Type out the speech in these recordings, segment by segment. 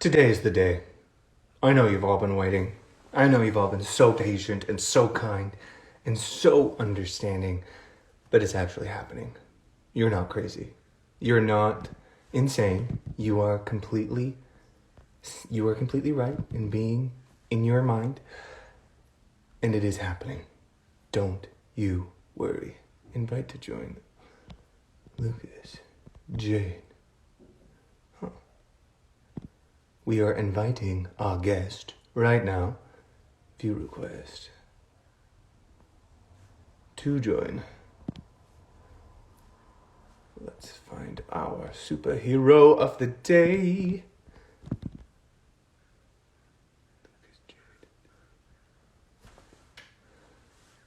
Today is the day. I know you've all been waiting. I know you've all been so patient and so kind and so understanding, but it's actually happening. You're not crazy. You're not insane. You are completely right in being in your mind, and it is happening. Don't you worry. Invite to join Lucas, Jade. We are inviting our guest right now, view request, to join. Let's find our superhero of the day.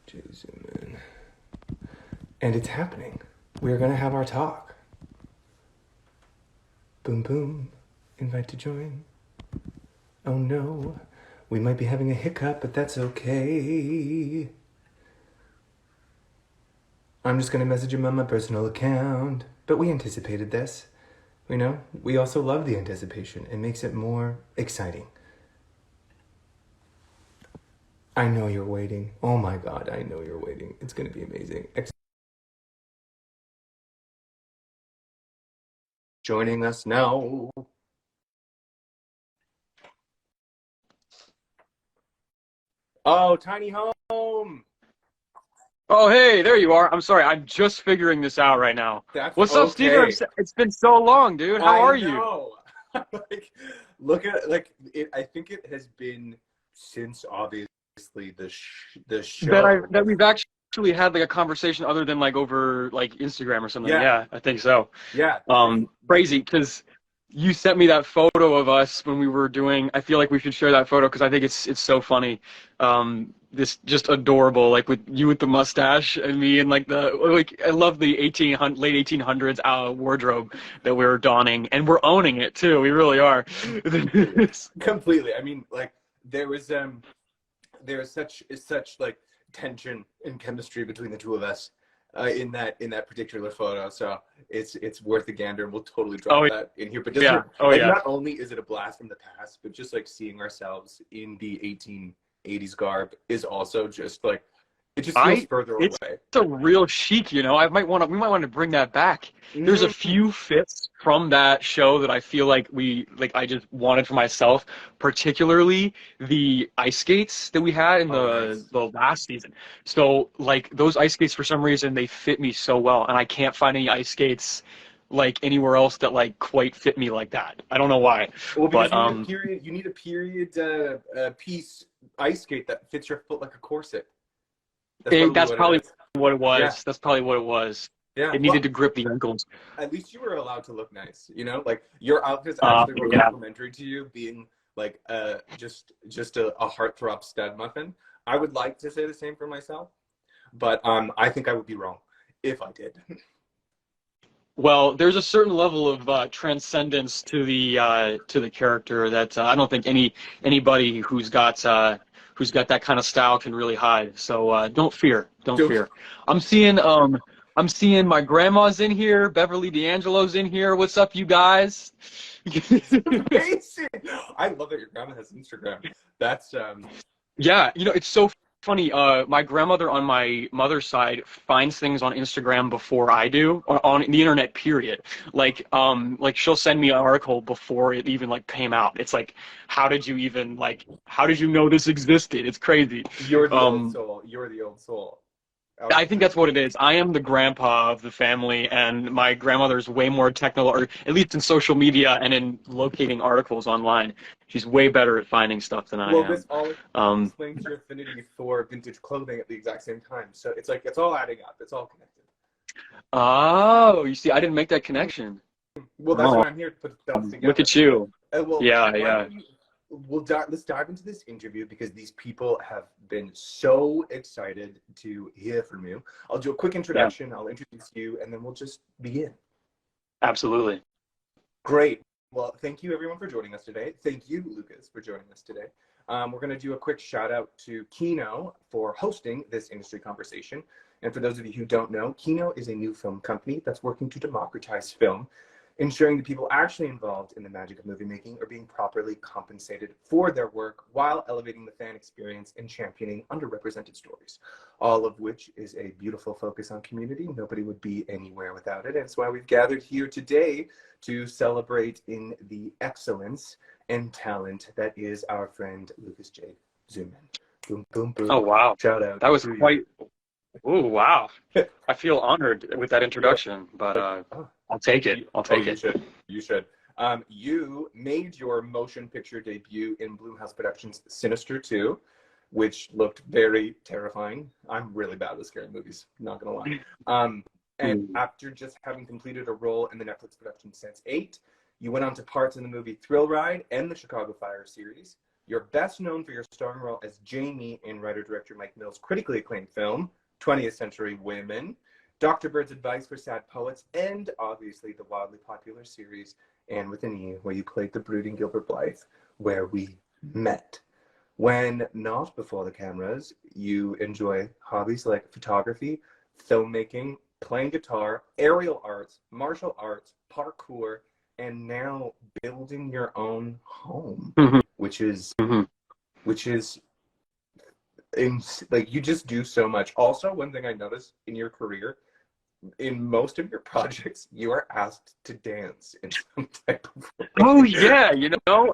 Jade Zumman. And it's happening. We're gonna have our talk. Boom boom. Invite to join. Oh no. We might be having a hiccup, but that's okay. I'm just gonna message him on my personal account. But we anticipated this. We also love the anticipation. It makes it more exciting. I know you're waiting. Oh my god, I know you're waiting. It's gonna be amazing. Joining us now. Oh, tiny home. Oh, hey, there you are. I'm sorry, I'm just figuring this out right now. That's What's up, Steven? okay. It's been so long, dude. How I are you? know. Like, look at like it. I think it has been since obviously the show. That we've actually had like a conversation other than like over like Instagram or something. Yeah, Yeah, I think so. yeah. Crazy because you sent me that photo of us when we were doing. I feel like we should share that photo because I think it's so funny. This just adorable, like with you with the mustache and me and like the like. I love the late 1800s wardrobe that we were donning, and we're owning it too. We really are. Completely. I mean, like there is such like tension and chemistry between the two of us in that particular photo. So it's worth a gander. We'll totally drop Oh that in here. But doesn't yeah. it, Oh like yeah. not only is it a blast from the past, but just like seeing ourselves in the 1880s garb is also just like it just feels I further it's away. a real chic, you know. We might want to bring that back. There's a Mm. few fits from that show that I feel like I just wanted for myself, particularly the ice skates that we had in Oh, the nice. the last season. So like those ice skates for some reason they fit me so well, and I can't find any ice skates like anywhere else that like quite fit me like that. I don't know why, Well, because but you need a period. You need a period piece ice skate that fits your foot like a corset. That's probably that's what it probably is. what it Yeah, was. That's probably what it was. yeah. It needed Well, to grip the ankles. at least you were allowed to look nice. Like your outfits actually were Yeah. complimentary to you, being like just a heartthrob stud muffin. I would like to say the same for myself, but I think I would be wrong if I did. Well, there's a certain level of transcendence to the character that I don't think anybody who's got that kind of style can really hide. So don't fear, don't Don't. fear. I'm seeing I'm seeing my grandma's in here, Beverly D'Angelo's in here. What's up, you guys? Amazing. I love that your grandma has Instagram. That's Yeah, you know, it's so funny. My grandmother on my mother's side finds things on Instagram before I do, on the internet, period. Like she'll send me an article before it even like came out. It's like, how did you know this existed? It's crazy. you're the old Um, soul. You're the old soul. I think that's what it is. I am the grandpa of the family, and my grandmother's way more technical, or at least in social media and in locating articles online. She's way better at finding stuff than I Well, this am. all Um, explains your affinity for vintage clothing at the exact same time. So it's like it's all adding up. It's all connected. Oh, you see, I didn't make that connection. Well, that's Oh, why I'm here to put the dots look together. at you. Well, Yeah, why yeah, don't you? Let's dive into this interview because these people have been so excited to hear from you. I'll do a quick yeah, introduction. I'll introduce you, and then we'll just begin. absolutely. Great. Well, thank you everyone for joining us today. Thank you, Lucas, for joining us today. We're going to do a quick shout out to Kino for hosting this industry conversation. And for those of you who don't know, Kino is a new film company that's working to democratize film ensuring the people actually involved in the magic of movie making are being properly compensated for their work while elevating the fan experience and championing underrepresented stories, all of which is a beautiful focus on community. Nobody would be anywhere without it. And it's why we've gathered here today to celebrate in the excellence and talent that is our friend Lucas Jade Zumman. Boom, boom, boom. Oh, wow. Shout out. That was quite, oh, wow. I feel honored with that introduction, but I'll take it. I'll take it. You should. You made your motion picture debut in Blumhouse Productions' Sinister 2, which looked very terrifying. I'm really bad with scary movies, not gonna lie. And after just having completed a role in the Netflix production Sense8, you went on to parts in the movie Thrill Ride and the Chicago Fire series. You're best known for your starring role as Jamie in writer-director Mike Mills' critically acclaimed film, 20th Century Women, Dr. Bird's Advice for Sad Poets, and obviously the wildly popular series Anne with an E, where you played the brooding Gilbert Blythe, where we met. When not before the cameras, you enjoy hobbies like photography, filmmaking, playing guitar, aerial arts, martial arts, parkour, and now building your own home, which is like, you just do so much. Also, one thing I noticed in your career, in most of your projects, you are asked to dance in some type of way. Oh, yeah,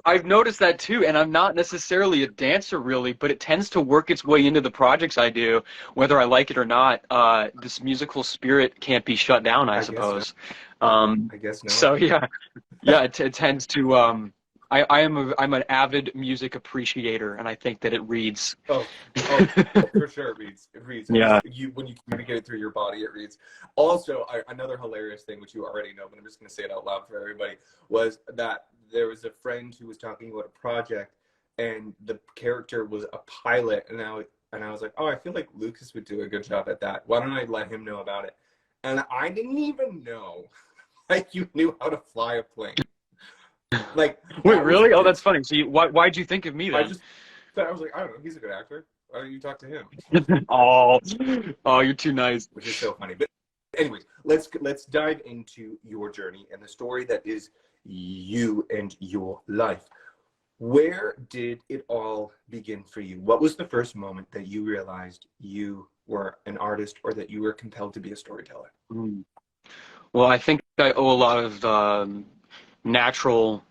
I've noticed that too, and I'm not necessarily a dancer really, but it tends to work its way into the projects I do, whether I like it or not. This musical spirit can't be shut down, I suppose. I guess no. So yeah, it tends to. I'm an avid music appreciator, and I think that it reads. Oh, for sure it reads. It reads. Yeah. When you communicate it through your body, it reads. Also, another hilarious thing, which you already know, but I'm just going to say it out loud for everybody, was that there was a friend who was talking about a project, and the character was a pilot, and I was like, oh, I feel like Lucas would do a good job at that. Why don't I let him know about it? And I didn't even know, like, you knew how to fly a plane. Like, wait, really? Oh, that's funny. So why'd you think of me then? I was like, I don't know, he's a good actor. Why don't you talk to him? Oh, you're too nice. Which is so funny. But anyways, let's dive into your journey and the story that is you and your life. Where did it all begin for you? What was the first moment that you realized you were an artist, or that you were compelled to be a storyteller? Well, I think I owe a lot of natural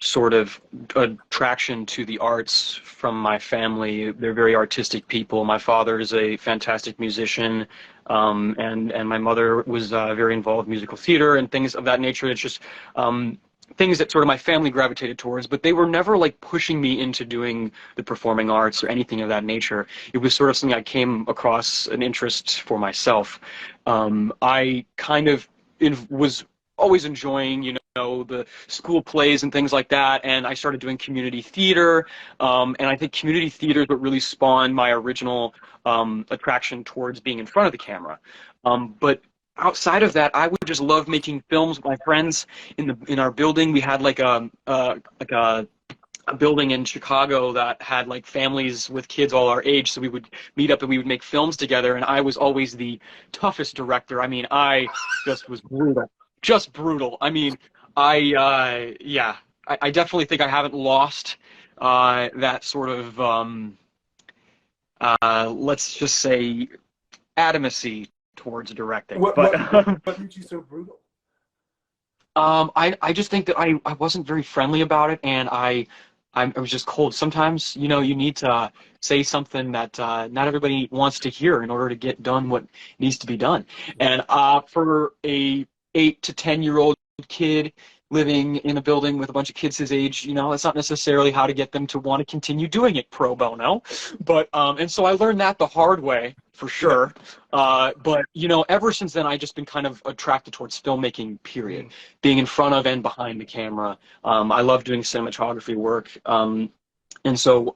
sort of attraction to the arts from my family. They're very artistic people. My father is a fantastic musician, and my mother was very involved in musical theater and things of that nature. It's just things that sort of my family gravitated towards, but they were never like pushing me into doing the performing arts or anything of that nature. It was sort of something I came across an interest for myself. I kind of was always enjoying, the school plays and things like that, and I started doing community theater, and I think community theater is what really spawned my original attraction towards being in front of the camera. But outside of that, I would just love making films with my friends in our building. We had like a building in Chicago that had like families with kids all our age, so we would meet up and we would make films together, and I was always the toughest director. I mean, I just was brutal. I mean, I definitely think I haven't lost that sort of let's just say adamancy towards directing. What made you so brutal? I just think that I wasn't very friendly about it, and I was just cold. Sometimes, you need to say something that not everybody wants to hear in order to get done what needs to be done. And for a 8 to 10-year-old kid living in a building with a bunch of kids his age, that's not necessarily how to get them to want to continue doing it pro bono. But and so I learned that the hard way, for sure. But ever since then, I've just been kind of attracted towards filmmaking, period. Being in front of and behind the camera. I love doing cinematography work. And so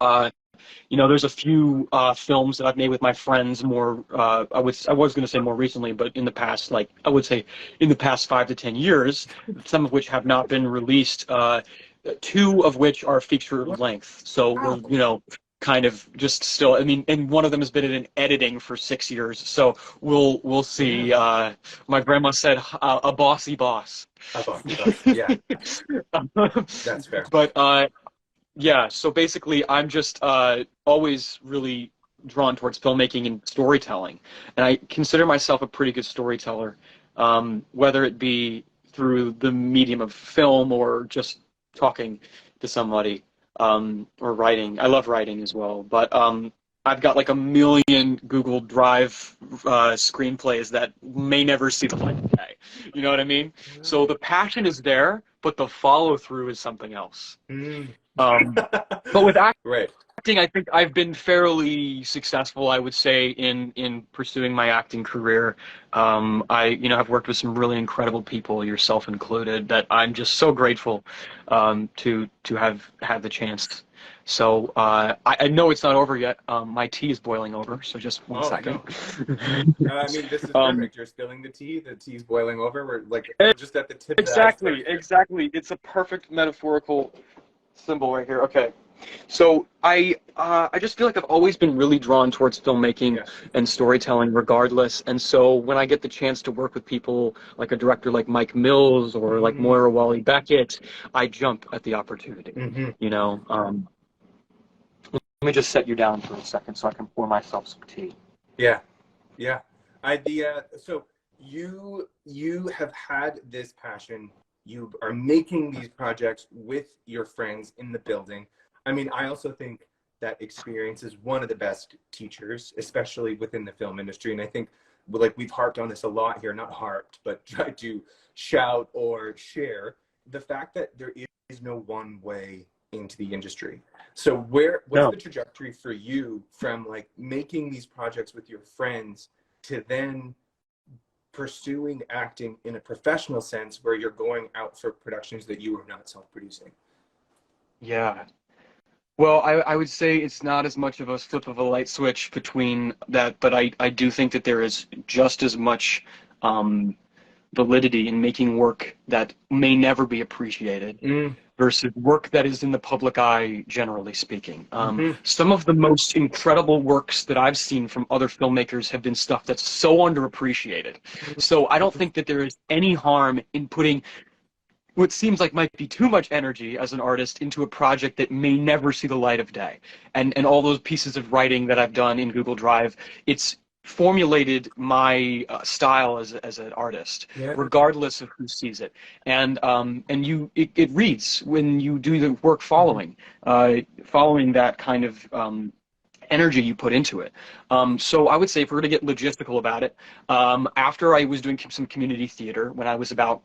there's a few films that I've made with my friends more, I was going to say more recently, but in the past, like, I would say in the past 5 to 10 years, some of which have not been released, 2 of which are feature length. So, kind of just still, I mean, and one of them has been in editing for 6 years. So we'll see. My grandma said a bossy boss. A bossy boss. Yeah, that's fair. But yeah, so basically, I'm just always really drawn towards filmmaking and storytelling, and I consider myself a pretty good storyteller, whether it be through the medium of film or just talking to somebody, or writing. I love writing as well, but I've got like a million Google Drive screenplays that may never see the light of day. You know what I mean? So the passion is there, but the follow through is something else. Mm. But with Right. acting, I think I've been fairly successful, I would say, in pursuing my acting career. I've worked with some really incredible people, yourself included, that I'm just so grateful to have had the chance. So I know it's not over yet. My tea is boiling over, so just one second. No. I mean, this is Um, perfect. You're spilling the tea. The tea's boiling over. We're e- just at the tip of the iceberg here. exactly. It's a perfect metaphorical symbol right here. Okay. So I just feel like I've always been really drawn towards filmmaking Yeah. and storytelling regardless. And so when I get the chance to work with people like a director like Mike Mills or like Moira Wally Beckett, I jump at the opportunity. Mm-hmm. You know, let me just set you down for a second so I can pour myself some tea. Yeah, yeah. So you have had this passion. You are making these projects with your friends in the building. I mean, I also think that experience is one of the best teachers, especially within the film industry. And I think, like, we've harped on this a lot here, not harped, but tried to shout or share the fact that there is no one way into the industry. So what's the trajectory for you from like making these projects with your friends to then pursuing acting in a professional sense where you're going out for productions that you are not self-producing? Yeah. Well, I would say it's not as much of a flip of a light switch between that, but I do think that there is just as much validity in making work that may never be appreciated versus work that is in the public eye, generally speaking. Some of the most incredible works that I've seen from other filmmakers have been stuff that's so underappreciated. So I don't think that there is any harm in putting what seems like might be too much energy as an artist into a project that may never see the light of day. And all those pieces of writing that I've done in Google Drive, it's formulated my style as an artist, regardless of who sees it. And it reads when you do the work following that kind of energy you put into it. So I would say, if we're going to get logistical about it, after I was doing some community theater when I was about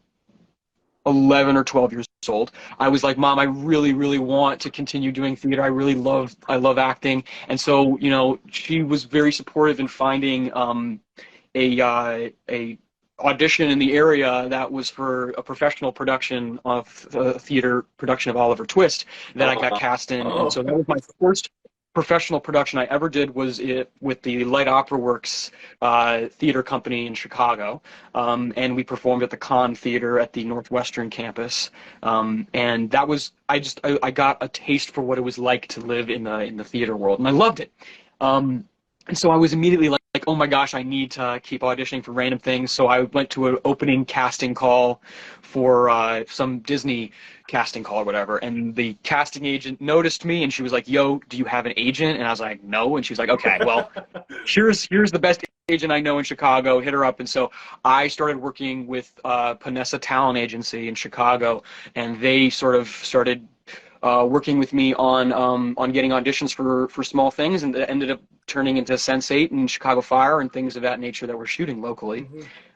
11 or 12 years old, I was like, Mom, I really, really want to continue doing theater. I love acting. And so, she was very supportive in finding a audition in the area that was for a professional production of a theater production of Oliver Twist that I got cast in. And so that was my first professional production I ever did, was it with the Light Opera Works theater company in Chicago, and we performed at the Conn Theater at the Northwestern campus, and that was I got a taste for what it was like to live in the theater world, and I loved it. And so I was immediately like, oh my gosh, I need to keep auditioning for random things. So I went to an opening casting call for some Disney casting call or whatever. And the casting agent noticed me and she was like, yo, do you have an agent? And I was like, no. And she was like, okay, well, here's the best agent I know in Chicago. Hit her up. And so I started working with Panessa Talent Agency in Chicago, and they sort of started working with me on getting auditions for small things, and that ended up turning into Sense8 and Chicago Fire and things of that nature that we're shooting locally.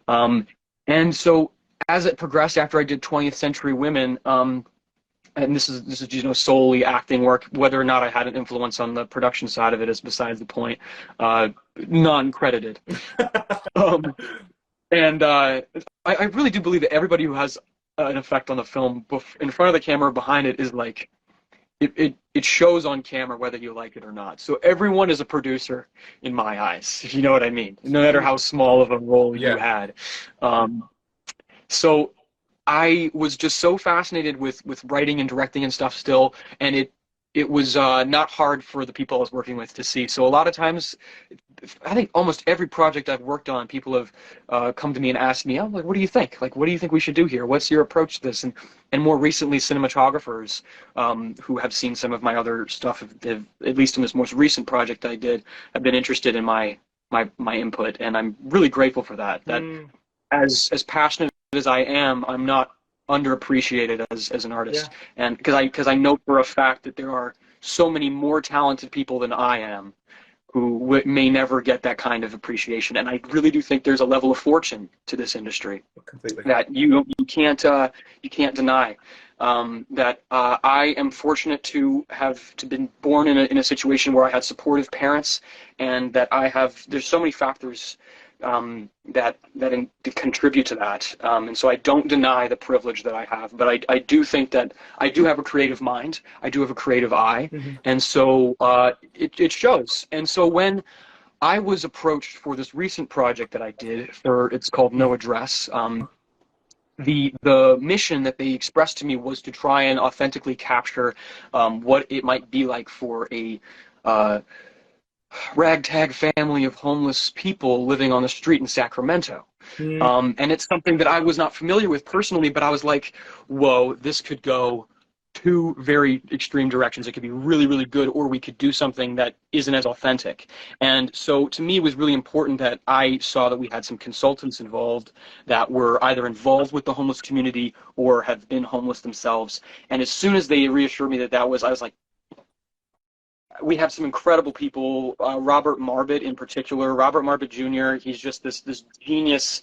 And so as it progressed, after I did 20th Century Women, and this is solely acting work, whether or not I had an influence on the production side of it is besides the point, non-credited. And I really do believe that everybody who has an effect on the film in front of the camera or behind it is like, it shows on camera whether you like it or not. So everyone is a producer in my eyes, if you know what I mean, no matter how small of a role you had. So I was just so fascinated with writing and directing and stuff still, and it was not hard for the people I was working with to see. So a lot of times, I think almost every project I've worked on, people have come to me and asked me, "Oh, like, what do you think? Like, what do you think we should do here? What's your approach to this?" And more recently, cinematographers who have seen some of my other stuff, have, at least in this most recent project I did, have been interested in my input, and I'm really grateful for that. That as passionate as I am, I'm not underappreciated as an artist, and because I know for a fact that there are so many more talented people than I am who may never get that kind of appreciation. And I really do think there's a level of fortune to this industry Completely. that you can't deny. That I am fortunate to have been born in a situation where I had supportive parents, and that there's so many factors that contribute to that. And so I don't deny the privilege that I have, but I do think that I do have a creative mind. I do have a creative eye. And so it shows. And so when I was approached for this recent project that I did, it's called No Address. The mission that they expressed to me was to try and authentically capture what it might be like for a ragtag family of homeless people living on the street in Sacramento. And it's something that I was not familiar with personally, but I was like, whoa, this could go two very extreme directions. It could be really, really good, or we could do something that isn't as authentic. And so to me, it was really important that I saw that we had some consultants involved that were either involved with the homeless community or have been homeless themselves. And as soon as they reassured me that I was like, we have some incredible people. Robert Marbut in particular, Robert Marbut Jr. He's just this genius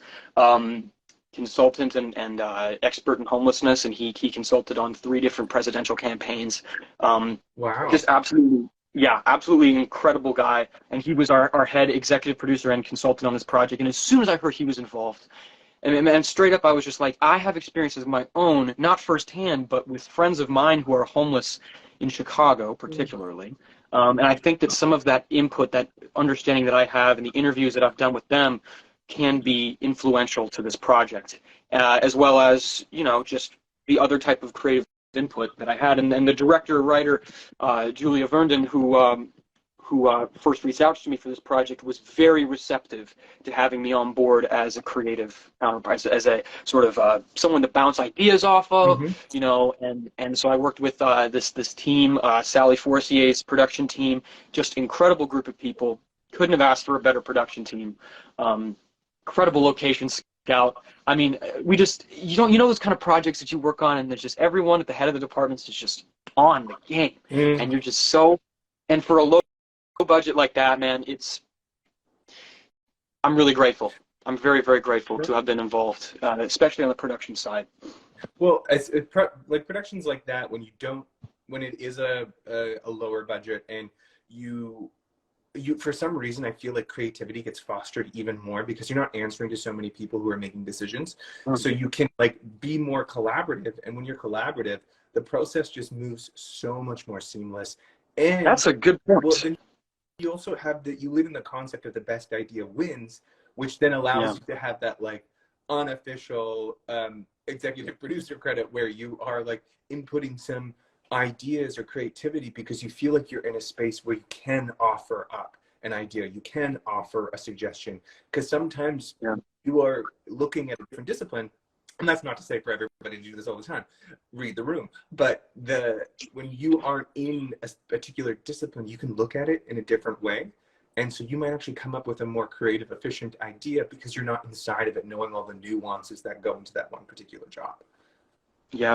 consultant and expert in homelessness, and he consulted on 3 different presidential campaigns. Wow. Just absolutely, yeah, absolutely incredible guy. And he was our head executive producer and consultant on this project. And as soon as I heard he was involved, and straight up, I was just like, I have experiences of my own, not firsthand, but with friends of mine who are homeless in Chicago, particularly. And I think that some of that input, that understanding that I have, and the interviews that I've done with them can be influential to this project, as well as, just the other type of creative input that I had. And then the director, writer, Julia Verndon, who first reached out to me for this project, was very receptive to having me on board as a creative counterpart, as a sort of someone to bounce ideas off of, and so I worked with this team, Sally Forcier's production team, just incredible group of people. Couldn't have asked for a better production team. Incredible location scout. I mean, we just, those kind of projects that you work on, and there's just everyone at the head of the departments is just on the game, and you're just and for a low budget like that, man, I'm really grateful. I'm very, very grateful to have been involved, especially on the production side. Well, like productions like that, when it is a lower budget, and you for some reason, I feel like creativity gets fostered even more because you're not answering to so many people who are making decisions. So you can be more collaborative, and when you're collaborative, the process just moves so much more seamless. And that's a good point. Well, then you also have you live in the concept of the best idea wins, which then allows you to have that unofficial executive producer credit, where you are inputting some ideas or creativity because you feel like you're in a space where you can offer up an idea, you can offer a suggestion, because sometimes you are looking at a different discipline. And that's not to say for everybody to do this all the time, read the room, but when you aren't in a particular discipline, you can look at it in a different way. And so you might actually come up with a more creative, efficient idea because you're not inside of it, knowing all the nuances that go into that one particular job. Yeah.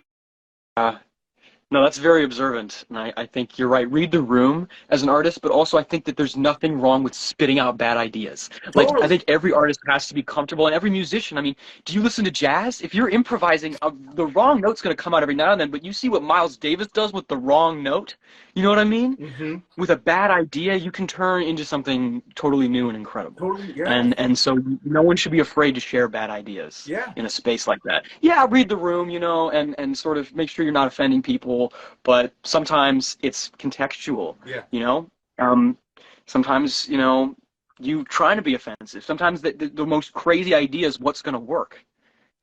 No, that's very observant, and I think you're right. Read the room as an artist, but also I think that there's nothing wrong with spitting out bad ideas. I think every artist has to be comfortable, and every musician. I mean, do you listen to jazz? If you're improvising, the wrong note's going to come out every now and then, but you see what Miles Davis does with the wrong note? You know what I mean? With a bad idea, you can turn into something totally new and incredible. Totally, yeah. And so no one should be afraid to share bad ideas in a space like that. Yeah, read the room, and sort of make sure you're not offending people. But sometimes it's contextual, sometimes, you trying to be offensive. Sometimes the most crazy idea is what's going to work,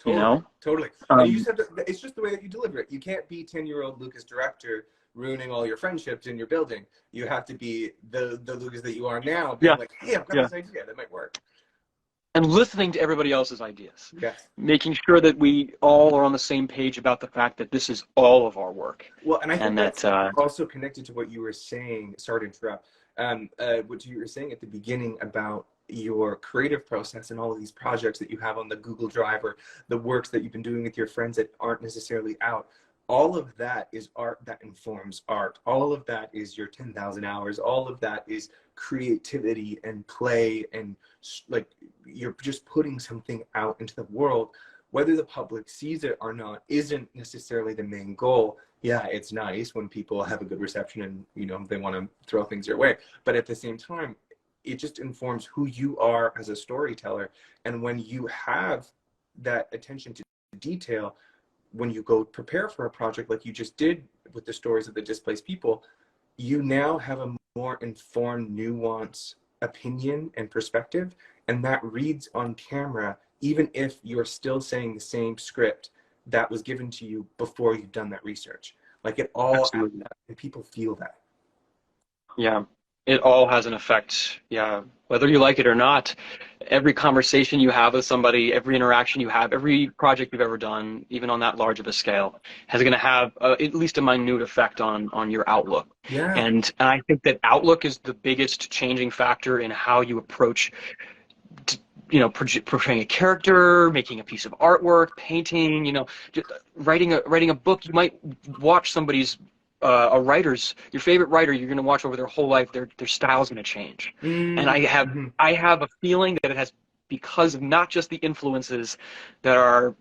you Totally, know? totally. And you Um, just have to, it's just the way that you deliver it. You can't be 10-year-old Lucas director ruining all your friendships in your building. You have to be the Lucas that you are now, being yeah, like, hey, I've got yeah. this idea that might work. And listening to everybody else's ideas, Yes. making sure that we all are on the same page about the fact that this is all of our work, Well, and I think and that's that also connected to what you were saying. Sorry to interrupt. What you were saying at the beginning about your creative process and all of these projects that you have on the Google Drive, or the works that you've been doing with your friends that aren't necessarily out. All of that is art that informs art. All of that is your 10,000 hours. All of that is creativity and play, and like, you're just putting something out into the world. Whether the public sees it or not isn't necessarily the main goal. Yeah, it's nice when people have a good reception and, you know, they want to throw things your way. But at the same time, it just informs who you are as a storyteller. And when you have that attention to detail, when you go prepare for a project like you just did with the stories of the displaced people, you now have a more informed, nuanced opinion and perspective. And that reads on camera, even if you're still saying the same script that was given to you before you've done that research. Like, it all adds absolutely, up, and people feel that. yeah, it all has an effect. Yeah, whether you like it or not, every conversation you have with somebody, every interaction you have, every project you've ever done, even on that large of a scale, is going to have at least a minute effect on your outlook. Yeah. And I think that outlook is the biggest changing factor in how you approach, portraying a character, making a piece of artwork, painting, just writing a book. You might watch somebody's a writer's your favorite writer. You're going to watch over their whole life. Their style's going to change, and Mm-hmm. I have a feeling that it has, because of not just the influences that are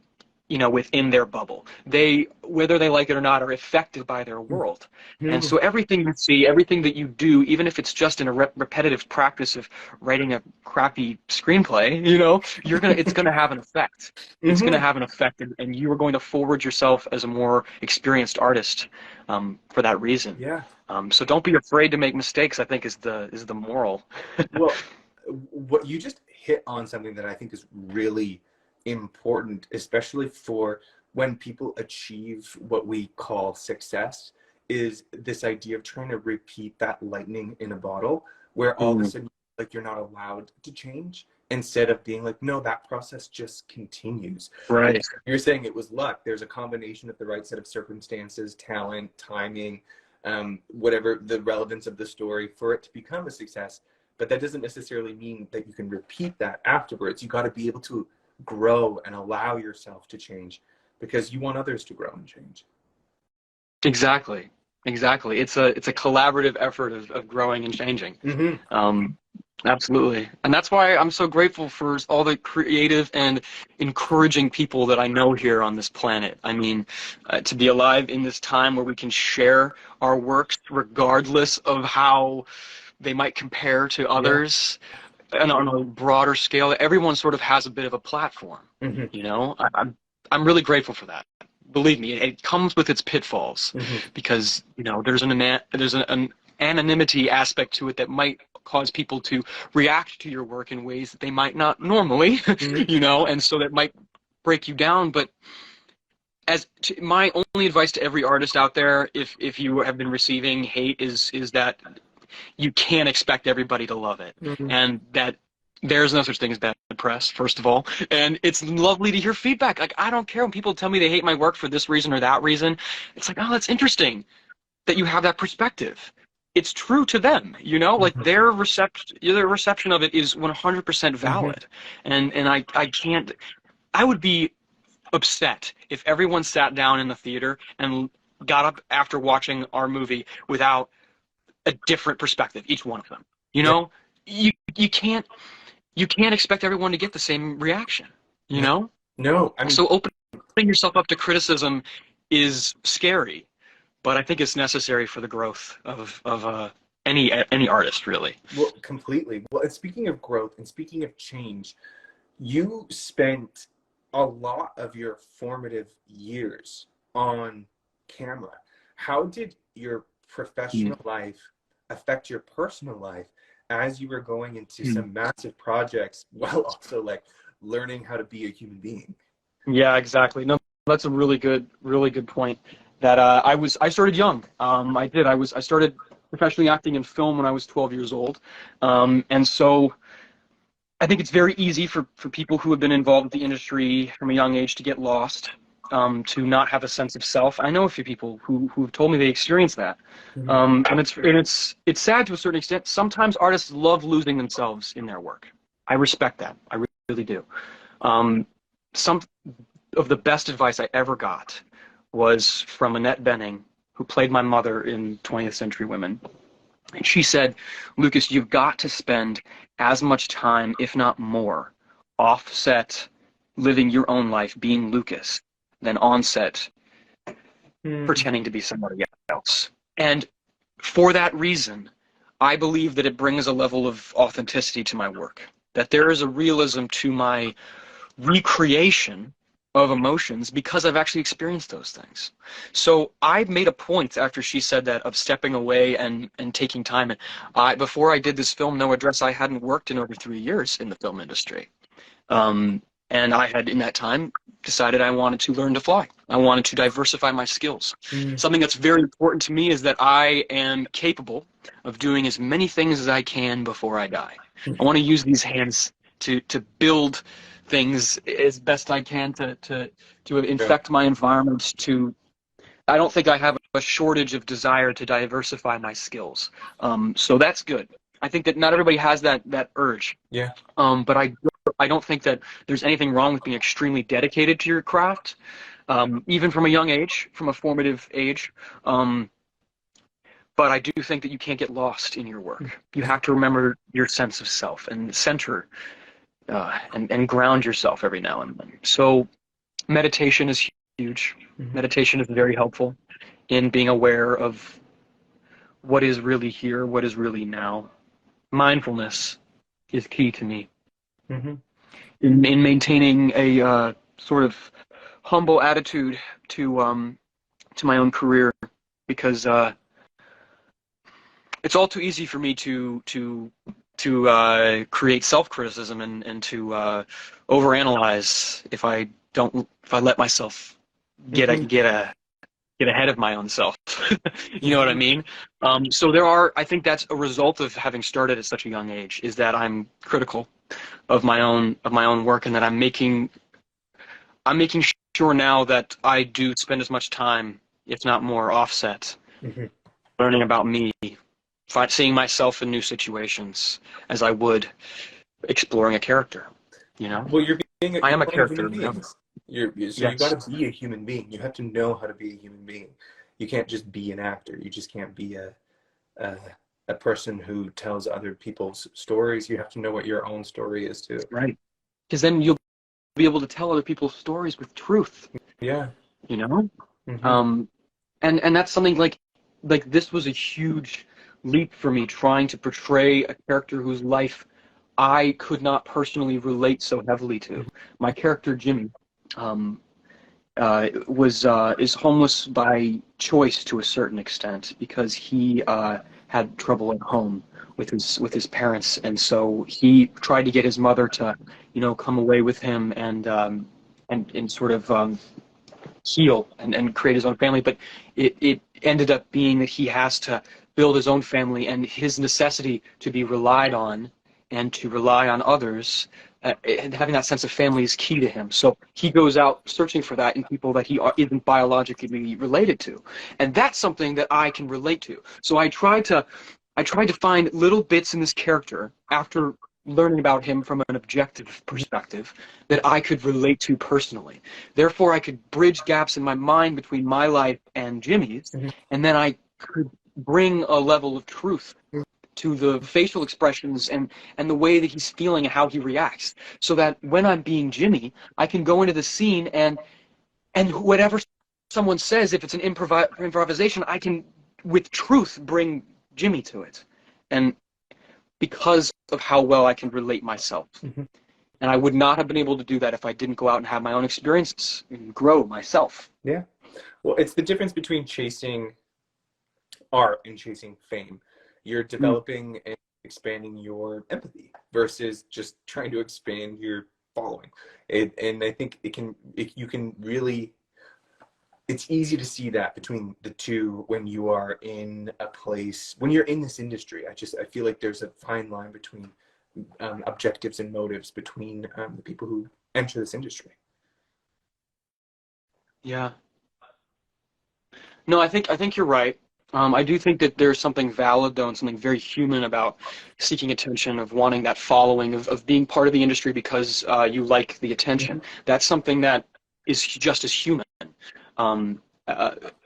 within their bubble. They, whether they like it or not, are affected by their world. And Mm-hmm. so everything you see, everything that you do, even if it's just in a repetitive practice of writing a crappy screenplay, it's gonna have an effect. It's gonna Mm-hmm. have an effect, and you are going to forward yourself as a more experienced artist for that reason. Yeah. So don't be afraid to make mistakes, I think, is the moral. Well, what you just hit on something that I think is really important, especially for when people achieve what we call success, is this idea of trying to repeat that lightning in a bottle, where all of a Mm, sudden, like, you're not allowed to change, instead of being like, no, that process just continues. right. Like you're saying, it was luck. There's a combination of the right set of circumstances, talent, timing, whatever the relevance of the story for it to become a success. But that doesn't necessarily mean that you can repeat that afterwards. You got to be able to grow and allow yourself to change, because you want others to grow and change. Exactly. Exactly. It's a collaborative effort of growing and changing. Mm-hmm. Um, Absolutely. And that's why I'm so grateful for all the creative and encouraging people that I know here on this planet. I mean, to be alive in this time where we can share our works regardless of how they might compare to Yeah. others, and on a broader scale, everyone sort of has a bit of a platform. Mm-hmm. I'm really grateful for that. Believe me, it comes with its pitfalls, Mm-hmm. because there's an anonymity aspect to it that might cause people to react to your work in ways that they might not normally, Mm-hmm. and so that might break you down. But my only advice to every artist out there, if you have been receiving hate, is that you can't expect everybody to love it, Mm-hmm. and that there's no such thing as bad press, first of all. And it's lovely to hear feedback. Like, I don't care when people tell me they hate my work for this reason or that reason. It's like, oh, that's interesting that you have that perspective. It's true to them, like their reception of it is 100% Mm-hmm. valid. And I can't, I would be upset if everyone sat down in the theater and got up after watching our movie without a different perspective, each one of them. You Yeah. know, you you can't you can't expect everyone to get the same reaction. You No. know, No. I mean, so opening yourself up to criticism is scary, but I think it's necessary for the growth of any artist, really. well, completely. Well, and speaking of growth and speaking of change, you spent a lot of your formative years on camera. How did your professional life affect your personal life as you were going into Mm. some massive projects, while also like learning how to be a human being? Yeah, exactly. No, that's a really good point. That I started young. I started professionally acting in film when I was 12 years old, and so I think it's very easy for people who have been involved with the industry from a young age to get lost, to not have a sense of self. I know a few people who have told me they experienced that, Mhm. and it's sad to a certain extent. Sometimes artists love losing themselves in their work. I respect that. I really do. Um, some of the best advice I ever got was from Annette Bening, who played my mother in 20th Century Women. And she said, Lucas, you've got to spend as much time, if not more, offset living your own life being Lucas than onset Mhm. pretending to be somebody else. And for that reason, I believe that it brings a level of authenticity to my work, that there is a realism to my recreation of emotions because I've actually experienced those things. So I made a point after she said that of stepping away and taking time. And before I did this film, No Address, I hadn't worked in over 3 years in the film industry. Um, and I had, in that time, decided I wanted to learn to fly. I wanted to diversify my skills. Mhm. Something that's very important to me is that I am capable of doing as many things as I can before I die. I want to use these hands to build things as best I can to Yeah. infect my environment. I don't think I have a shortage of desire to diversify my skills. So that's good. I think that not everybody has that urge. Yeah. But I don't think that there's anything wrong with being extremely dedicated to your craft, even from a young age, from a formative age. Um, but I do think that you can't get lost in your work. You have to remember your sense of self and center, and ground yourself every now and then. So meditation is huge. Mhm. Meditation is very helpful in being aware of what is really here, what is really now. Mindfulness is key to me Mhm. in maintaining a sort of humble attitude to my own career, because it's all too easy for me to create self-criticism and to overanalyze if I let myself get a, Mhm. get a get ahead of my own self. You know what I Mhm. mean? So I think that's a result of having started at such a young age, is that I'm critical of my own work, and that I'm making sure now that I do spend as much time, if not more, offset, Mhm. learning about me, seeing myself in new situations as I would exploring a character. You know, Well, I you're am a playing character human in the film. beings. So you've got Yes, to be a human being. You have to know how to be a human being. You can't just be an actor. You just can't be a, a person who tells other people's stories. You have to know what your own story is too. right. Because then you'll be able to tell other people's stories with truth. Yeah. You know, Hmm. um, and that's something like this was a huge leap for me, trying to portray a character whose life I could not personally relate so heavily to. My character Jimmy, um, was is homeless by choice to a certain extent, because he had trouble at home with his parents, and so he tried to get his mother to, come away with him and sort of heal and create his own family. But it ended up being that he has to build his own family, and his necessity to be relied on and to rely on others, and having that sense of family is key to him. So he goes out searching for that in people that he isn't biologically related to, and that's something that I can relate to. So I tried to find little bits in this character after learning about him from an objective perspective that I could relate to personally. Therefore, I could bridge gaps in my mind between my life and Jimmy's, Hmm. and then I could bring a level of truth to the facial expressions and the way that he's feeling and how he reacts, so that when I'm being Jimmy, I can go into the scene and whatever someone says, if it's an improvisation, I can, with truth, bring Jimmy to it, and because of how well I can relate myself. Hmm. And I would not have been able to do that if I didn't go out and have my own experiences and grow myself. Yeah. Well, it's the difference between chasing art and chasing fame. You're Mm. developing and expanding your empathy versus just trying to expand your following. And I think you can really, it's easy to see that between the two when you are in a place, when you're in this industry. I feel like there's a fine line between objectives and motives between the people who enter this industry. Yeah. No, I think you're right. I do think that there's something valid though, and something very human about seeking attention, of wanting that following, of being part of the industry because you like the attention. That's something that is just as human. Um,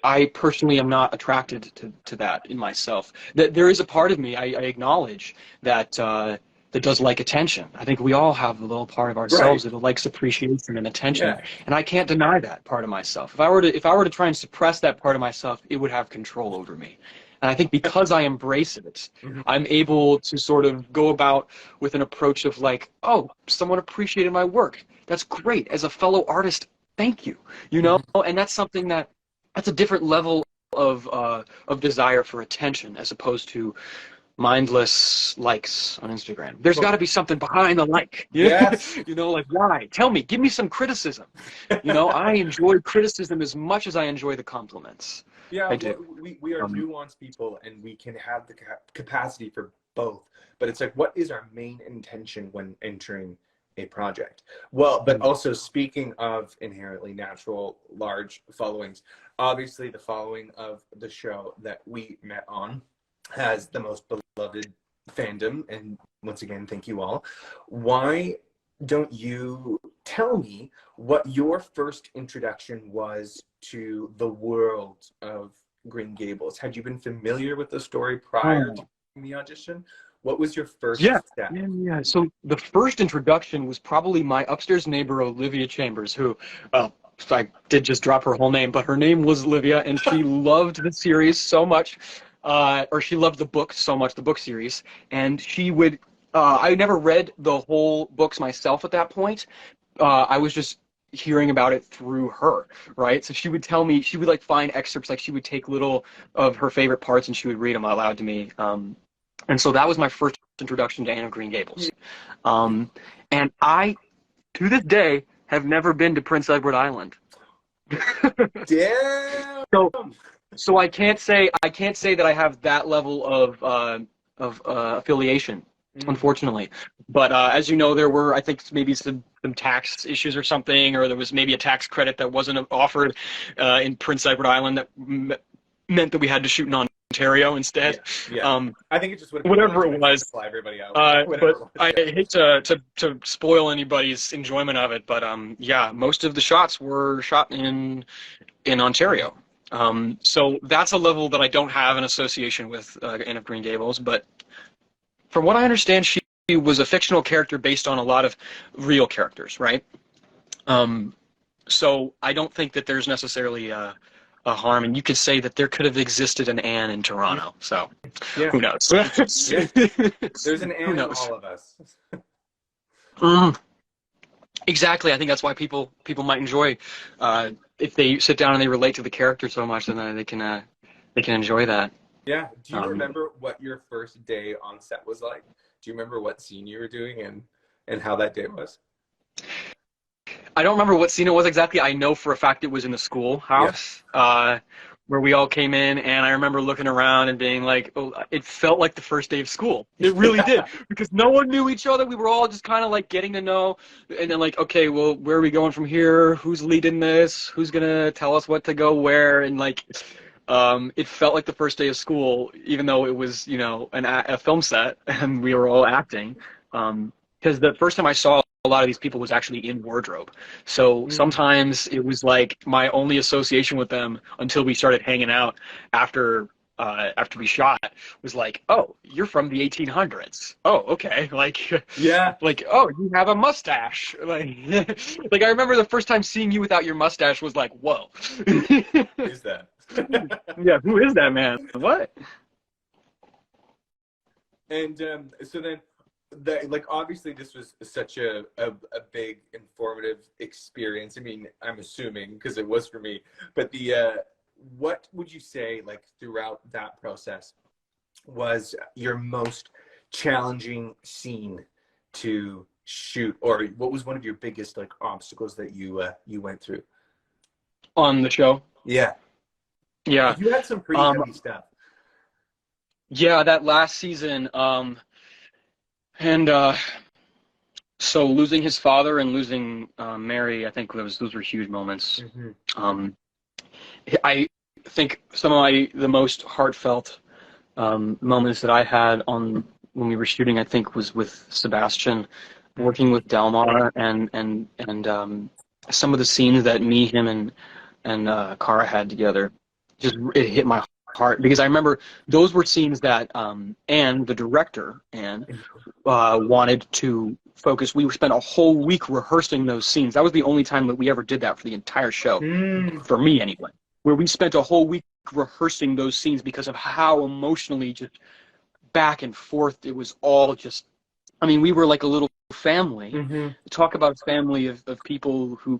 I personally am not attracted to that in myself. There is a part of me, I acknowledge, that that does like attention. I think we all have a little part of Right. ourselves that likes appreciation and attention, Yeah. and I can't deny that part of myself. If I were to try and suppress that part of myself, it would have control over me. And I think because I embrace it, Mhm. I'm able to sort of go about with an approach of like, oh, someone appreciated my work. That's great. As a fellow artist, thank you. You know, Mhm. and that's a different level of desire for attention as opposed to mindless likes on Instagram. There's got to be something behind the like. Yes. You know, like why? Tell me, give me some criticism. You know, I enjoy criticism as much as I enjoy the compliments. Yeah, I well, do. we are Um, nuanced people, and we can have the capacity for both. But it's like, what is our main intention when entering a project? Well, but also speaking of inherently natural large followings, obviously the following of the show that we met on has the most beloved fandom. And once again, thank you all. Why don't you tell me what your first introduction was to the world of Green Gables? Had you been familiar with the story prior to oh, the audition? What was your first yeah. step? Yeah. So the first introduction was probably my upstairs neighbor, Olivia Chambers, who, well, I did just drop her whole name, but her name was Olivia, and she loved the series so much, or she loved the book so much, the book series, and she would. I never read the whole books myself at that point. I was just hearing about it through her, right? So she would tell me, she would like find excerpts, like she would take little of her favorite parts and she would read them out loud to me. And so that was my first introduction to Anne of Green Gables. Um, and I, to this day, have never been to Prince Edward Island. Damn. So, so I can't say that I have that level of affiliation, Mhm. unfortunately. But as you know, there were, I think, maybe some tax issues or something, or there was maybe a tax credit that wasn't offered in Prince Edward Island that meant that we had to shoot in Ontario Yeah, instead. yeah. Um, I think it just would have been more Whatever it expensive was. to fly everybody out. Whatever But it was. I Yeah. hate to spoil anybody's enjoyment of it, but yeah, most of the shots were shot in Ontario. So that's a level that I don't have an association with Anne of Green Gables. But from what I understand, she was a fictional character based on a lot of real characters, right? Um, so I don't think that there's necessarily a harm, and you could say that there could have existed an Anne in Mm. Toronto. So Yeah. who knows? Yeah. There's an Who Anne in knows? all of us. Mm. Exactly. I think that's why people might enjoy if they sit down and they relate to the character so much, then they can enjoy that. Yeah. Do you Um, remember what your first day on set was like? Do you remember what scene you were doing and how that day was? I don't remember what scene it was exactly. I know for a fact it was in the Yeah. schoolhouse where we all came in, and I remember looking around and being like, oh, it felt like the first day of school. It really did because no one knew each other. We were all just kind of like getting to know, and then like, okay, well, where are we going from here? Who's leading this? Who's gonna tell us what to go where? And like, it felt like the first day of school, even though it was, a film set and we were all acting. Because the first time I saw a lot of these people was actually in wardrobe. So Mm. sometimes it was like my only association with them until we started hanging out after we shot was like, oh, you're from the 1800s. Oh, okay. Like, Yeah. like, oh, you have a mustache. Like, like I remember the first time seeing you without your mustache was like, whoa. Who's that? Yeah, who is that man? What? And so then, like, obviously, this was such a big informative experience. I mean, I'm assuming because it was for me. But what would you say, like, throughout that process, was your most challenging scene to shoot, or what was one of your biggest like obstacles that you went through? On the show. Yeah, Yeah. 'cause you had some pretty Um, heavy stuff. yeah, that last season, and so losing his father and losing Mary, I think those were huge moments. Hmm. Um, I think some of the most heartfelt moments that I had on when we were shooting, I think, was with Sebastian, working with Delmar, and some of the scenes that me, him, and Kara had together. Just it hit my heart because I remember those were scenes that Anne, the director, Anne, wanted to focus. We spent a whole week rehearsing those scenes. That was the only time that we ever did that for the entire show, Mm. for me anyway, where we spent a whole week rehearsing those scenes because of how emotionally just back and forth it was all just. I mean, we were like a little family. Hmm. Talk about a family of people who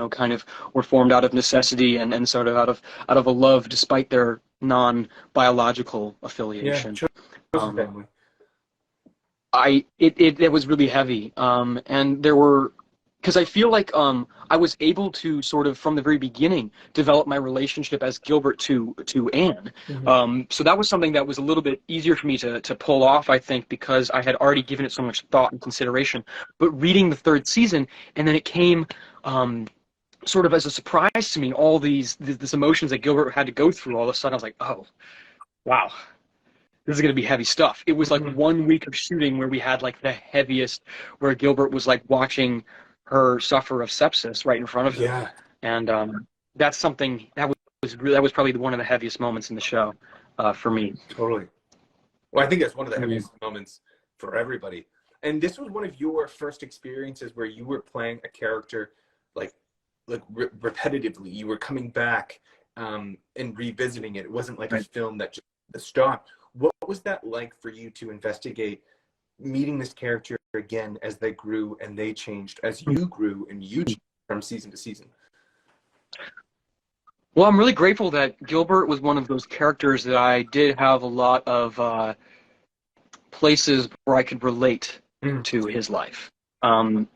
kind of were formed out of necessity and sort of out of a love despite their non-biological Yeah, affiliation. chosen Um, family. it was really heavy. And there were, because I feel like I was able to sort of from the very beginning develop my relationship as Gilbert to Anne. Hmm. So that was something that was a little bit easier for me to pull off, I think, because I had already given it so much thought and consideration. But reading the third season, and then it came sort of as a surprise to me, all these emotions that Gilbert had to go through. All of a sudden, I was like, oh, wow, this is going to be heavy stuff. It was like Hmm. 1 week of shooting where we had like the heaviest, where Gilbert was like watching her suffer of sepsis right in front of him, Yeah, and that's something that was probably one of the heaviest moments in the show for me. totally. Well, I think that's one of the Yeah. heaviest moments for everybody. And this was one of your first experiences where you were playing a character like repetitively. You were coming back and revisiting it. It wasn't like a Right. film that just stopped. What was that like for you to investigate meeting this character again as they grew and they changed, as you grew and you changed from season to season? Well, I'm really grateful that Gilbert was one of those characters that I did have a lot of places where I could relate Mm. to his life,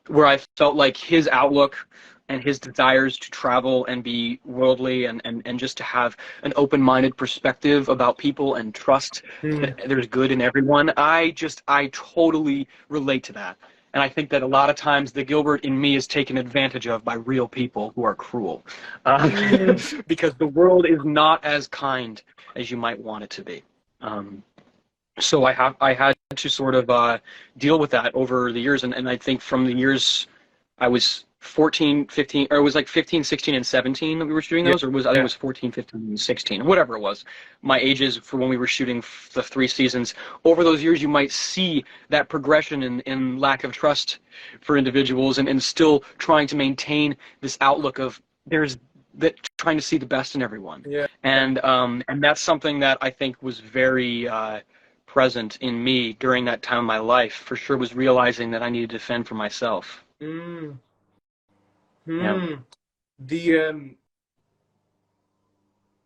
where I felt like his outlook and his desires to travel and be worldly and just to have an open-minded perspective about people and trust Mm. that there's good in everyone. I totally relate to that. And I think that a lot of times the Gilbert in me is taken advantage of by real people who are cruel. Mm. Because the world is not as kind as you might want it to be. Um, so I had to sort of deal with that over the years, and I think from the years I was 14, 15, or it was like 15, 16, and 17 that we were shooting Yeah. those, or I think it was 14, 15, and 16, whatever it was. My ages for when we were shooting the 3 seasons. Over those years, you might see that progression in lack of trust for individuals, and still trying to maintain this outlook of there's that trying to see the best in everyone, Yeah. and that's something that I think was very present in me during that time of my life. For sure, was realizing that I needed to fend for myself. Mm. Yeah. Hmm. The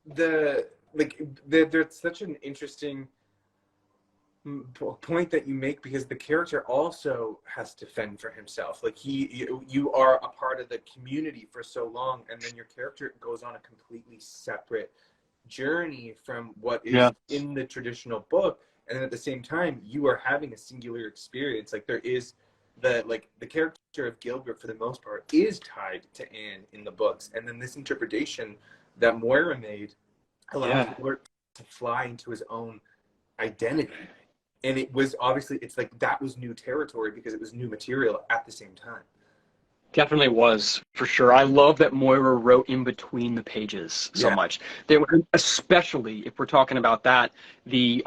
the like there's such an interesting point that you make, because the character also has to fend for himself. Like you are a part of the community for so long, and then your character goes on a completely separate journey from what is Yeah. in the traditional book, and then at the same time you are having a singular experience. Like there is the character of Gilbert for the most part is tied to Anne in the books, and then this interpretation that Moira made allows Yeah. Gilbert to fly into his own identity. And it was obviously, it's like that was new territory because it was new material at the same time. Definitely was, for sure. I love that Moira wrote in between the pages so Yeah. much. There were, especially if we're talking about that, the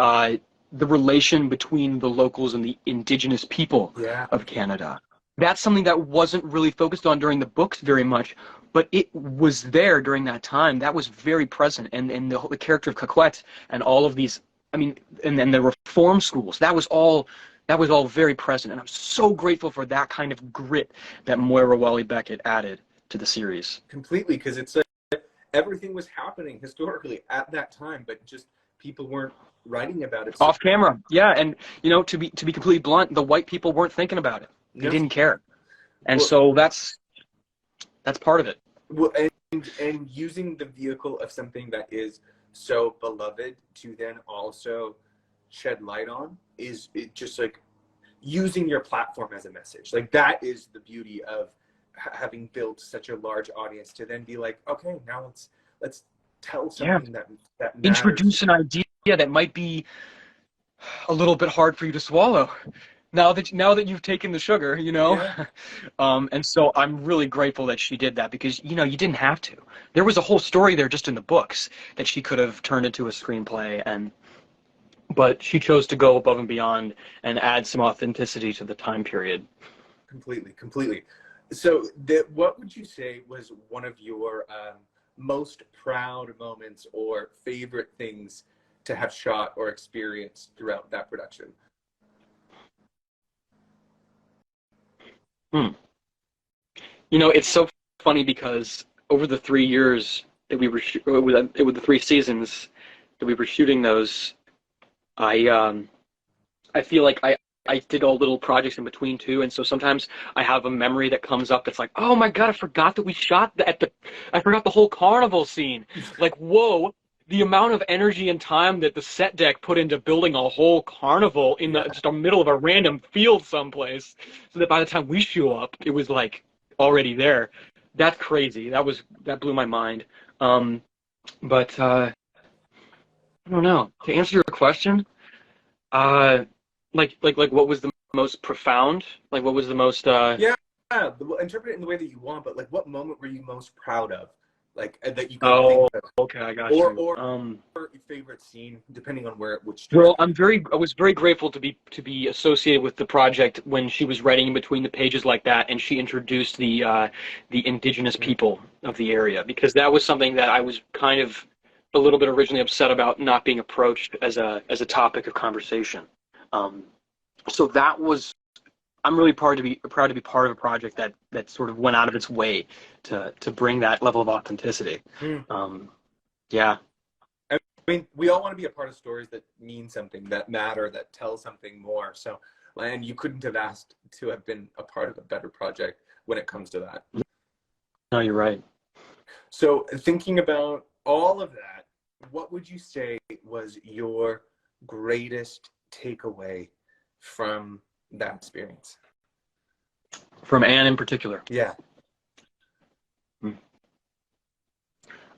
relation between the locals and the indigenous people Yeah. of Canada. That's something that wasn't really focused on during the books very much, but it was there during that time. That was very present, and the character of Coquette and all of these. I mean, and then the reform schools. That was all very present, and I'm so grateful for that kind of grit that Moira Wally Beckett added to the series. Completely, because it's like everything was happening historically at that time, but just people weren't writing about it. So Off camera, yeah, and to be completely blunt, the white people weren't thinking about it. They No. didn't care. And Well, so that's part of it. well, and using the vehicle of something that is so beloved to then also shed light on is it just like using your platform as a message. Like that is the beauty of having built such a large audience to then be like, okay, now let's tell Yeah. something that matters. Introduce an idea that might be a little bit hard for you to swallow now that you've taken the sugar, you know. Yeah, And so I'm really grateful that she did that, because you know you didn't have to. There was a whole story there just in the books that she could have turned into a screenplay, but she chose to go above and beyond and add some authenticity to the time period. completely. So that, what would you say was one of your most proud moments or favorite things to have shot or experienced throughout that production? Hmm. You know, it's so funny because over the 3 years that we were with the 3 seasons that we were shooting those, I I feel like I did all little projects in between too, and so sometimes I have a memory that comes up that's like, oh my God, I forgot that we shot I forgot the whole carnival scene. Like, whoa, the amount of energy and time that the set deck put into building a whole carnival in Yeah. just the middle of a random field someplace, so that by the time we show up, it was like already there. That's crazy. That blew my mind. But I don't know. To answer your question, uh, what was the most profound? Like, what was the most, Yeah, interpret it in the way that you want, but like, what moment were you most proud of, like that you can think oh, of, okay, I got you. or your favorite scene, depending on which Well, director. I was very grateful to be associated with the project when she was writing in between the pages like that, and she introduced the indigenous people of the area, because that was something that I was kind of a little bit originally upset about not being approached as a topic of conversation. Um, so that was I'm really proud to be part of a project that sort of went out of its way to bring that level of authenticity. Mm. Um, yeah, I mean, we all want to be a part of stories that mean something, that matter, that tell something more. So, and you couldn't have asked to have been a part of a better project when it comes to that. no, you're right. So, thinking about all of that, what would you say was your greatest takeaway from that experience? From Anne in particular. Yeah.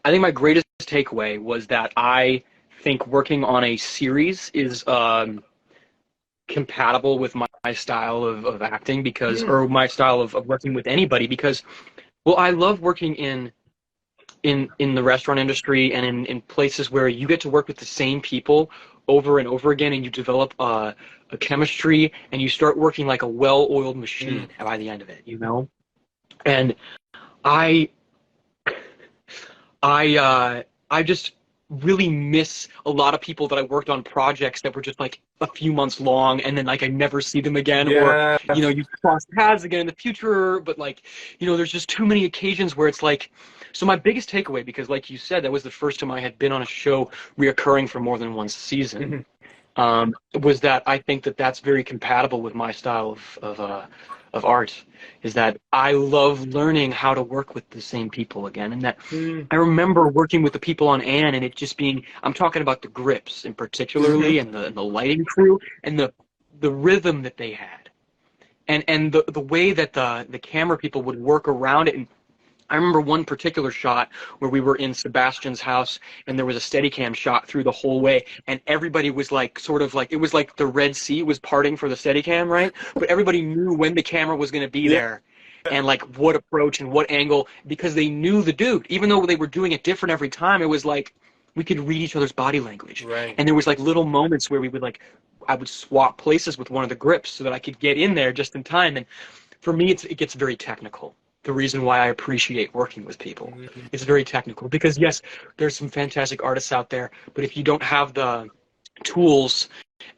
I think my greatest takeaway was that I think working on a series is compatible with my style of acting, because, Mm. or my style of working with anybody, because, well, I love working in the restaurant industry and in places where you get to work with the same people over and over again, and you develop a chemistry, and you start working like a well-oiled Mm. machine by the end of it, you know? And I I just really miss a lot of people that I worked on projects that were just like a few months long, and then like I never see them again, or Yeah. you know, you cross paths again in the future, but like, you know, there's just too many occasions where it's like. So my biggest takeaway, because like you said, that was the first time I had been on a show reoccurring for more than one season, Mhm. was that I think that that's very compatible with my style of art. Is that I love learning how to work with the same people again, and that Mm. I remember working with the people on Anne, and it just being, I'm talking about the grips in particularly, Mhm. and the lighting crew, and the rhythm that they had, and the way that the camera people would work around it. And I remember one particular shot where we were in Sebastian's house, and there was a Steadicam shot through the whole way, and everybody was like, sort of like, it was like the Red Sea was parting for the Steadicam, right? But everybody knew when the camera was going to be Yeah. there, and like what approach and what angle, because they knew the dude. Even though they were doing it different every time, it was like we could read each other's body language. Right. And there was like little moments where we would like, I would swap places with one of the grips so that I could get in there just in time. And for me, it gets very technical. The reason why I appreciate working with people. Mhm. It's very technical, because yes, there's some fantastic artists out there, but if you don't have the tools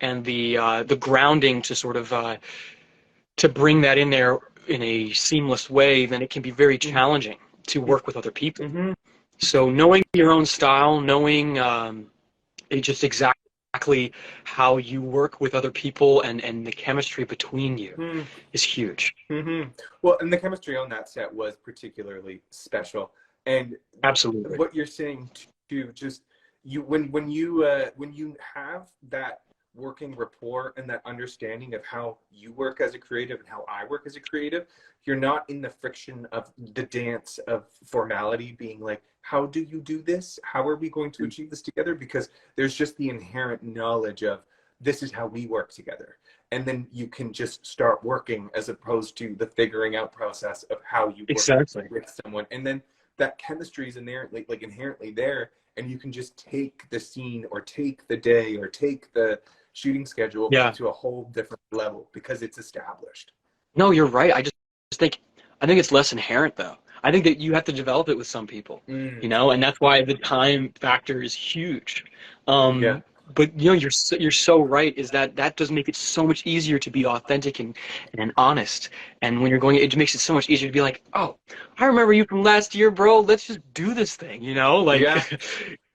and the grounding to sort of to bring that in there in a seamless way, then it can be very challenging to work with other people. Mhm. So knowing your own style, knowing just exactly exactly how you work with other people and the chemistry between you Mm. is huge. Mm-hmm. Well, and the chemistry on that set was particularly special. And Absolutely. what you're saying too, just you when you have that working rapport and that understanding of how you work as a creative and how I work as a creative, you're not in the friction of the dance of formality being like, how do you do this? How are we going to achieve this together? Because there's just the inherent knowledge of this is how we work together, and then you can just start working as opposed to the figuring out process of how you work Exactly. with someone. And then that chemistry is inherently there, and you can just take the scene or take the day or take the shooting schedule Yeah. to a whole different level because it's established. No, you're right. I think it's less inherent though. I think that you have to develop it with some people, Mm, and that's why the time factor is huge. yeah. But you're so right. Is that does make it so much easier to be authentic and honest. And when you're going, it makes it so much easier to be like, oh, I remember you from last year, bro. Let's just do this thing, like, Yeah.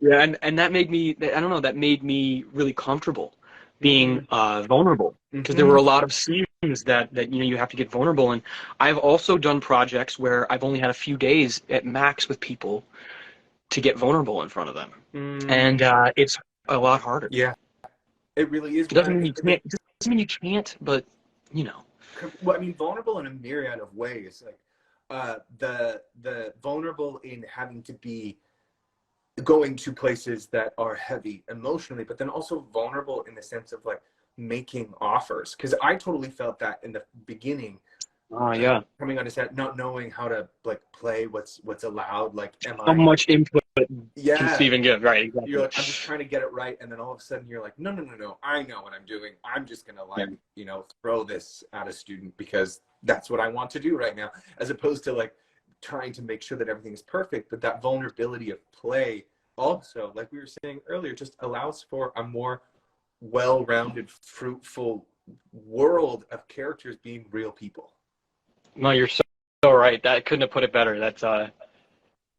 yeah. And that made me, I don't know, that made me really comfortable being Mm-hmm. vulnerable because there Mm-hmm. were a lot of scenes that you have to get vulnerable. And I've also done projects where I've only had a few days at max with people to get vulnerable in front of them, Mm, and it's a lot harder. yeah, it really is. It doesn't mean you can't. It doesn't mean you can't, but you know. Well, I mean, vulnerable in a myriad of ways. Like the vulnerable in having to be going to places that are heavy emotionally, but then also vulnerable in the sense of like making offers. Because I totally felt that in the beginning, Oh yeah. coming on a set, not knowing how to like play what's allowed. Like, am How I? much input can Yeah, Steven give? Right. you're Exactly. like, I'm just trying to get it right, and then all of a sudden you're like, no, no, no, no, I know what I'm doing. I'm just gonna Yeah. like, throw this at a student because that's what I want to do right now, as opposed to like trying to make sure that everything is perfect. But that vulnerability of play also, like we were saying earlier, just allows for a more well-rounded, fruitful world of characters being real people. No, you're so right. That couldn't have put it better. That's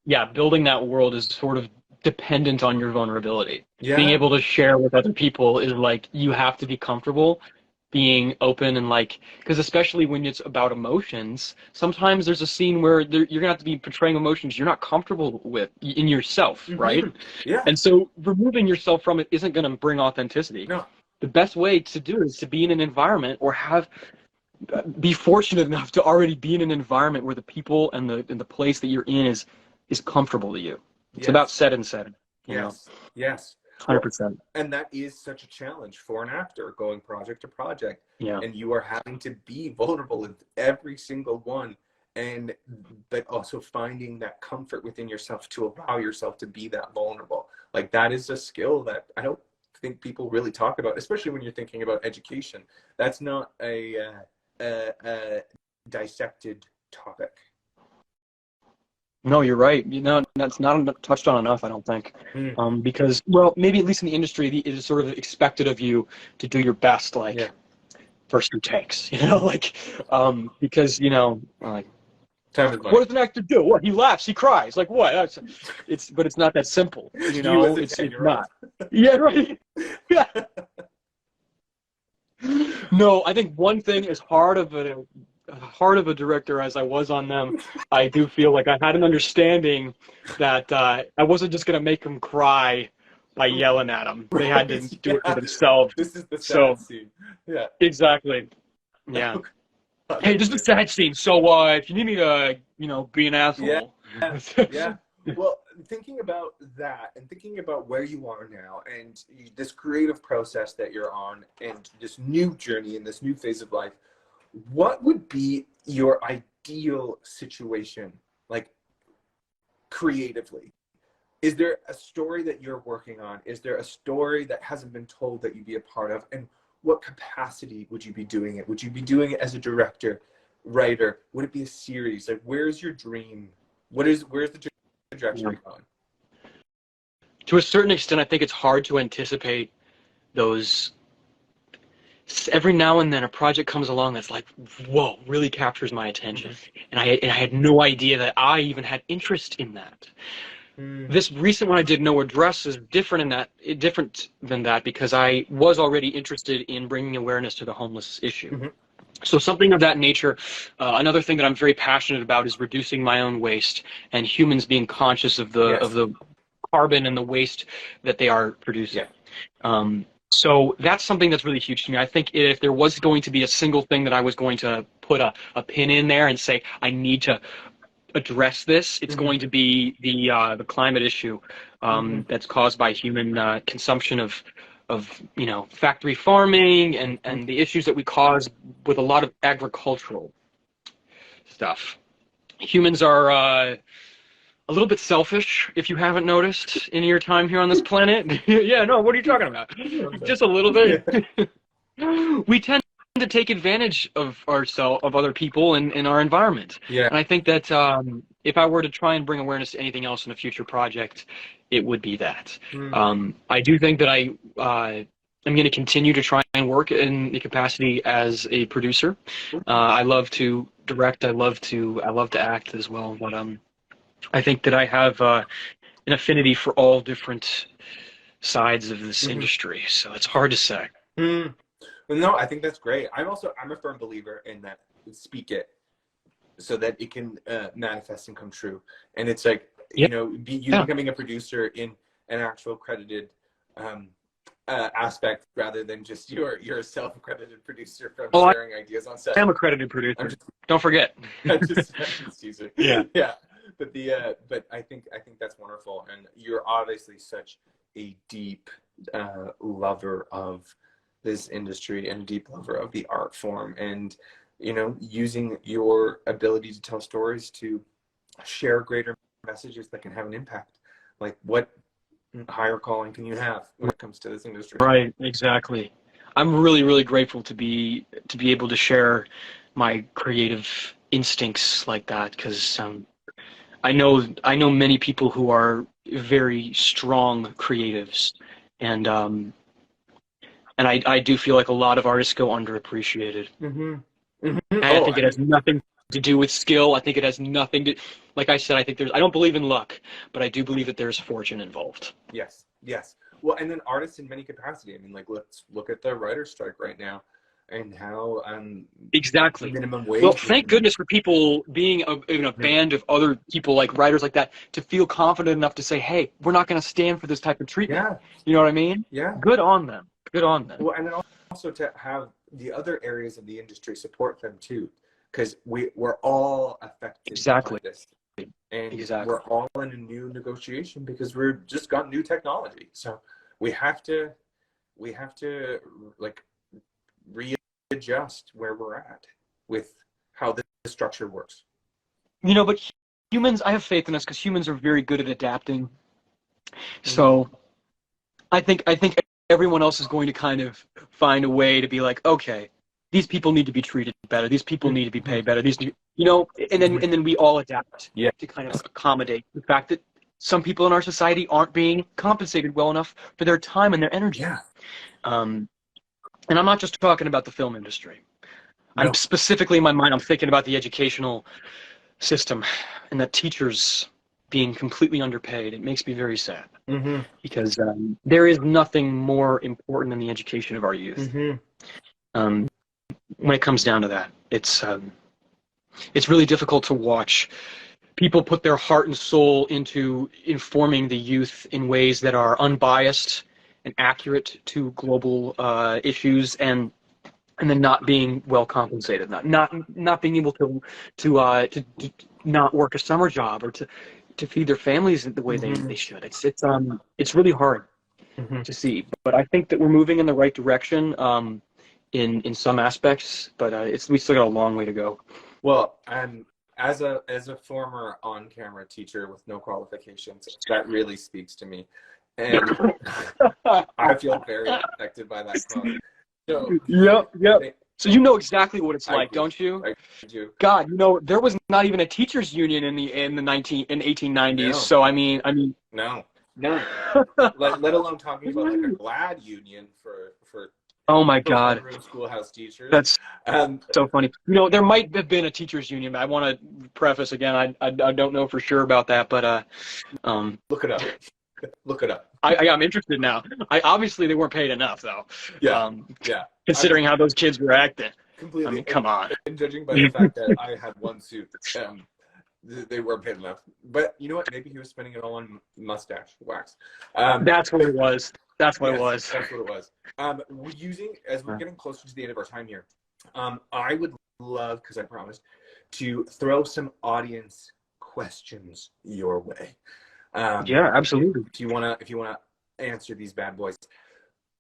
yeah, building that world is sort of dependent on your vulnerability. Being Yeah. able to share with other people is like you have to be comfortable being open and like because especially when it's about emotions, sometimes there's a scene where you're gonna have to be portraying emotions you're not comfortable with in yourself, right? Mm-hmm. Yeah. And so removing yourself from it isn't gonna bring authenticity. No. The best way to do it is to be in an environment or be fortunate enough to already be in an environment where the people and the place that you're in is comfortable to you. It's about Yes. set and setting, Yes. Yes. Well, 100%. and that is such a challenge for an actor going project to project. Yeah. And you are having to be vulnerable in every single one. And but also finding that comfort within yourself to allow yourself to be that vulnerable. Like that is a skill that I don't think people really talk about, especially when you're thinking about education. That's not a dissected topic. No, you're right. That's not touched on enough, I don't think. Mm, Because, well, maybe at least in the industry, it is sort of expected of you to do your best, yeah. like first two takes, like, because like, Time is money. what does an actor do? What, he laughs, he cries, like what? But it's not that simple, You as a It's 10-year-old. not. Yeah, right. Yeah. No, I think one thing as hard of a director as I was on them, I do feel like I had an understanding that I wasn't just gonna make them cry by yelling at them. They had to Right, do it for yeah. themselves. This is the So sad scene. Yeah. exactly, yeah. Oh, God, Hey, that's this is a great. sad scene. So if you need me to, be an Yeah, asshole. yeah. Well, thinking about that and thinking about where you are now and this creative process that you're on and this new journey and this new phase of life, what would be your ideal situation, like creatively? Is there a story that you're working on? Is there a story that hasn't been told that you'd be a part of? And what capacity would you be doing it? Would you be doing it as a director, writer? Would it be a series? Like, where's your dream? Where's the Yeah. trajectory going? To a certain extent, I think it's hard to anticipate those. Every now and then, a project comes along that's like, whoa, really captures my attention, Mm-hmm. and I had no idea that I even had interest in that. This recent one I did, No Address, is different than that because I was already interested in bringing awareness to the homeless issue. Mm-hmm. So something of that nature. Another thing that I'm very passionate about is reducing my own waste and humans being conscious of the carbon and the waste that they are producing. So that's something that's really huge to me. I think if there was going to be a single thing that I was going to put a pin in there and say I need to address this, it's going to be the climate issue that's caused by human consumption of factory farming and the issues that we cause with a lot of agricultural stuff. Humans are a little bit selfish, if you haven't noticed in your time here on this planet. Yeah, no, what are you talking about? Just a little bit. We tend to take advantage of other people and our environment. Yeah. And I think that if I were to try and bring awareness to anything else in a future project, it would be that. I do think that I'm going to continue to try and work in the capacity as a producer. I love to direct. I love to act as well. But I think that I have an affinity for all different sides of this industry. So it's hard to say. Well, no, I think that's great. I'm a firm believer in that. Speak it so that it can manifest and come true. And it's like, becoming a producer in an actual credited aspect rather than just you're a self-accredited producer from sharing ideas on set. I'm a credited producer. Don't forget. I'm just teasing. Yeah. But I think that's wonderful, and you're obviously such a deep lover of this industry and a deep lover of the art form, and using your ability to tell stories to share greater messages that can have an impact. Like, what higher calling can you have when it comes to this industry? Right, exactly. I'm really, really grateful to be able to share my creative instincts like that, because I know many people who are very strong creatives, and I do feel like a lot of artists go underappreciated. And I think it has nothing to do with skill. I think it has nothing to, like I said, I don't believe in luck, but I do believe that there's fortune involved. Yes. Well, and then artists in many capacity. I mean, like, let's look at the writer's strike right now and how exactly minimum wage. Well, thank goodness for people being in a band of other people, like writers like that, to feel confident enough to say, hey, we're not going to stand for this type of treatment. Yeah. You know what I mean? Yeah. Good on them. Well, and then also to have the other areas of the industry support them too, because we're all affected exactly by this, and exactly. We're all in a new negotiation because we're just got new technology, so we have to like readjust where we're at with how the structure works. But humans, I have faith in us because humans are very good at adapting. So I think everyone else is going to kind of find a way to be like, okay, these people need to be treated better. These people need to be paid better. And then we all adapt to kind of accommodate the fact that some people in our society aren't being compensated well enough for their time and their energy. Yeah. And I'm not just talking about the film industry. No. I'm specifically in my mind, I'm thinking about the educational system and the teachers being completely underpaid. It makes me very sad because there is nothing more important than the education of our youth. When it comes down to that, it's really difficult to watch people put their heart and soul into informing the youth in ways that are unbiased and accurate to global issues, and then not being well compensated, not being able to not work a summer job or to feed their families the way they should. It's really hard to see, but I think that we're moving in the right direction in some aspects, but we still got a long way to go. Well, as a former on-camera teacher with no qualifications, that really speaks to me, and I feel very affected by that quote. So, yep. So you know exactly what it's like, don't you? I do. God, there was not even a teachers union in the 1890s. No. So I mean. No. let alone talking about like a GLAD union for Oh my God. homeroom schoolhouse teachers. That's Um, so funny. There might have been a teachers union. I want to preface again. I don't know for sure about that, but look it up. Look it up. I'm interested now. Obviously they weren't paid enough though. Yeah, yeah. Considering how those kids were acting. Completely. I mean, come on. And judging by the fact that I had one suit, they weren't paid enough. But you know what? Maybe he was spending it all on mustache wax. That's what it was. That's what it was. That's what it was. As we're getting closer to the end of our time here, I would love, because I promised, to throw some audience questions your way. Yeah, absolutely. If you wanna answer these bad boys.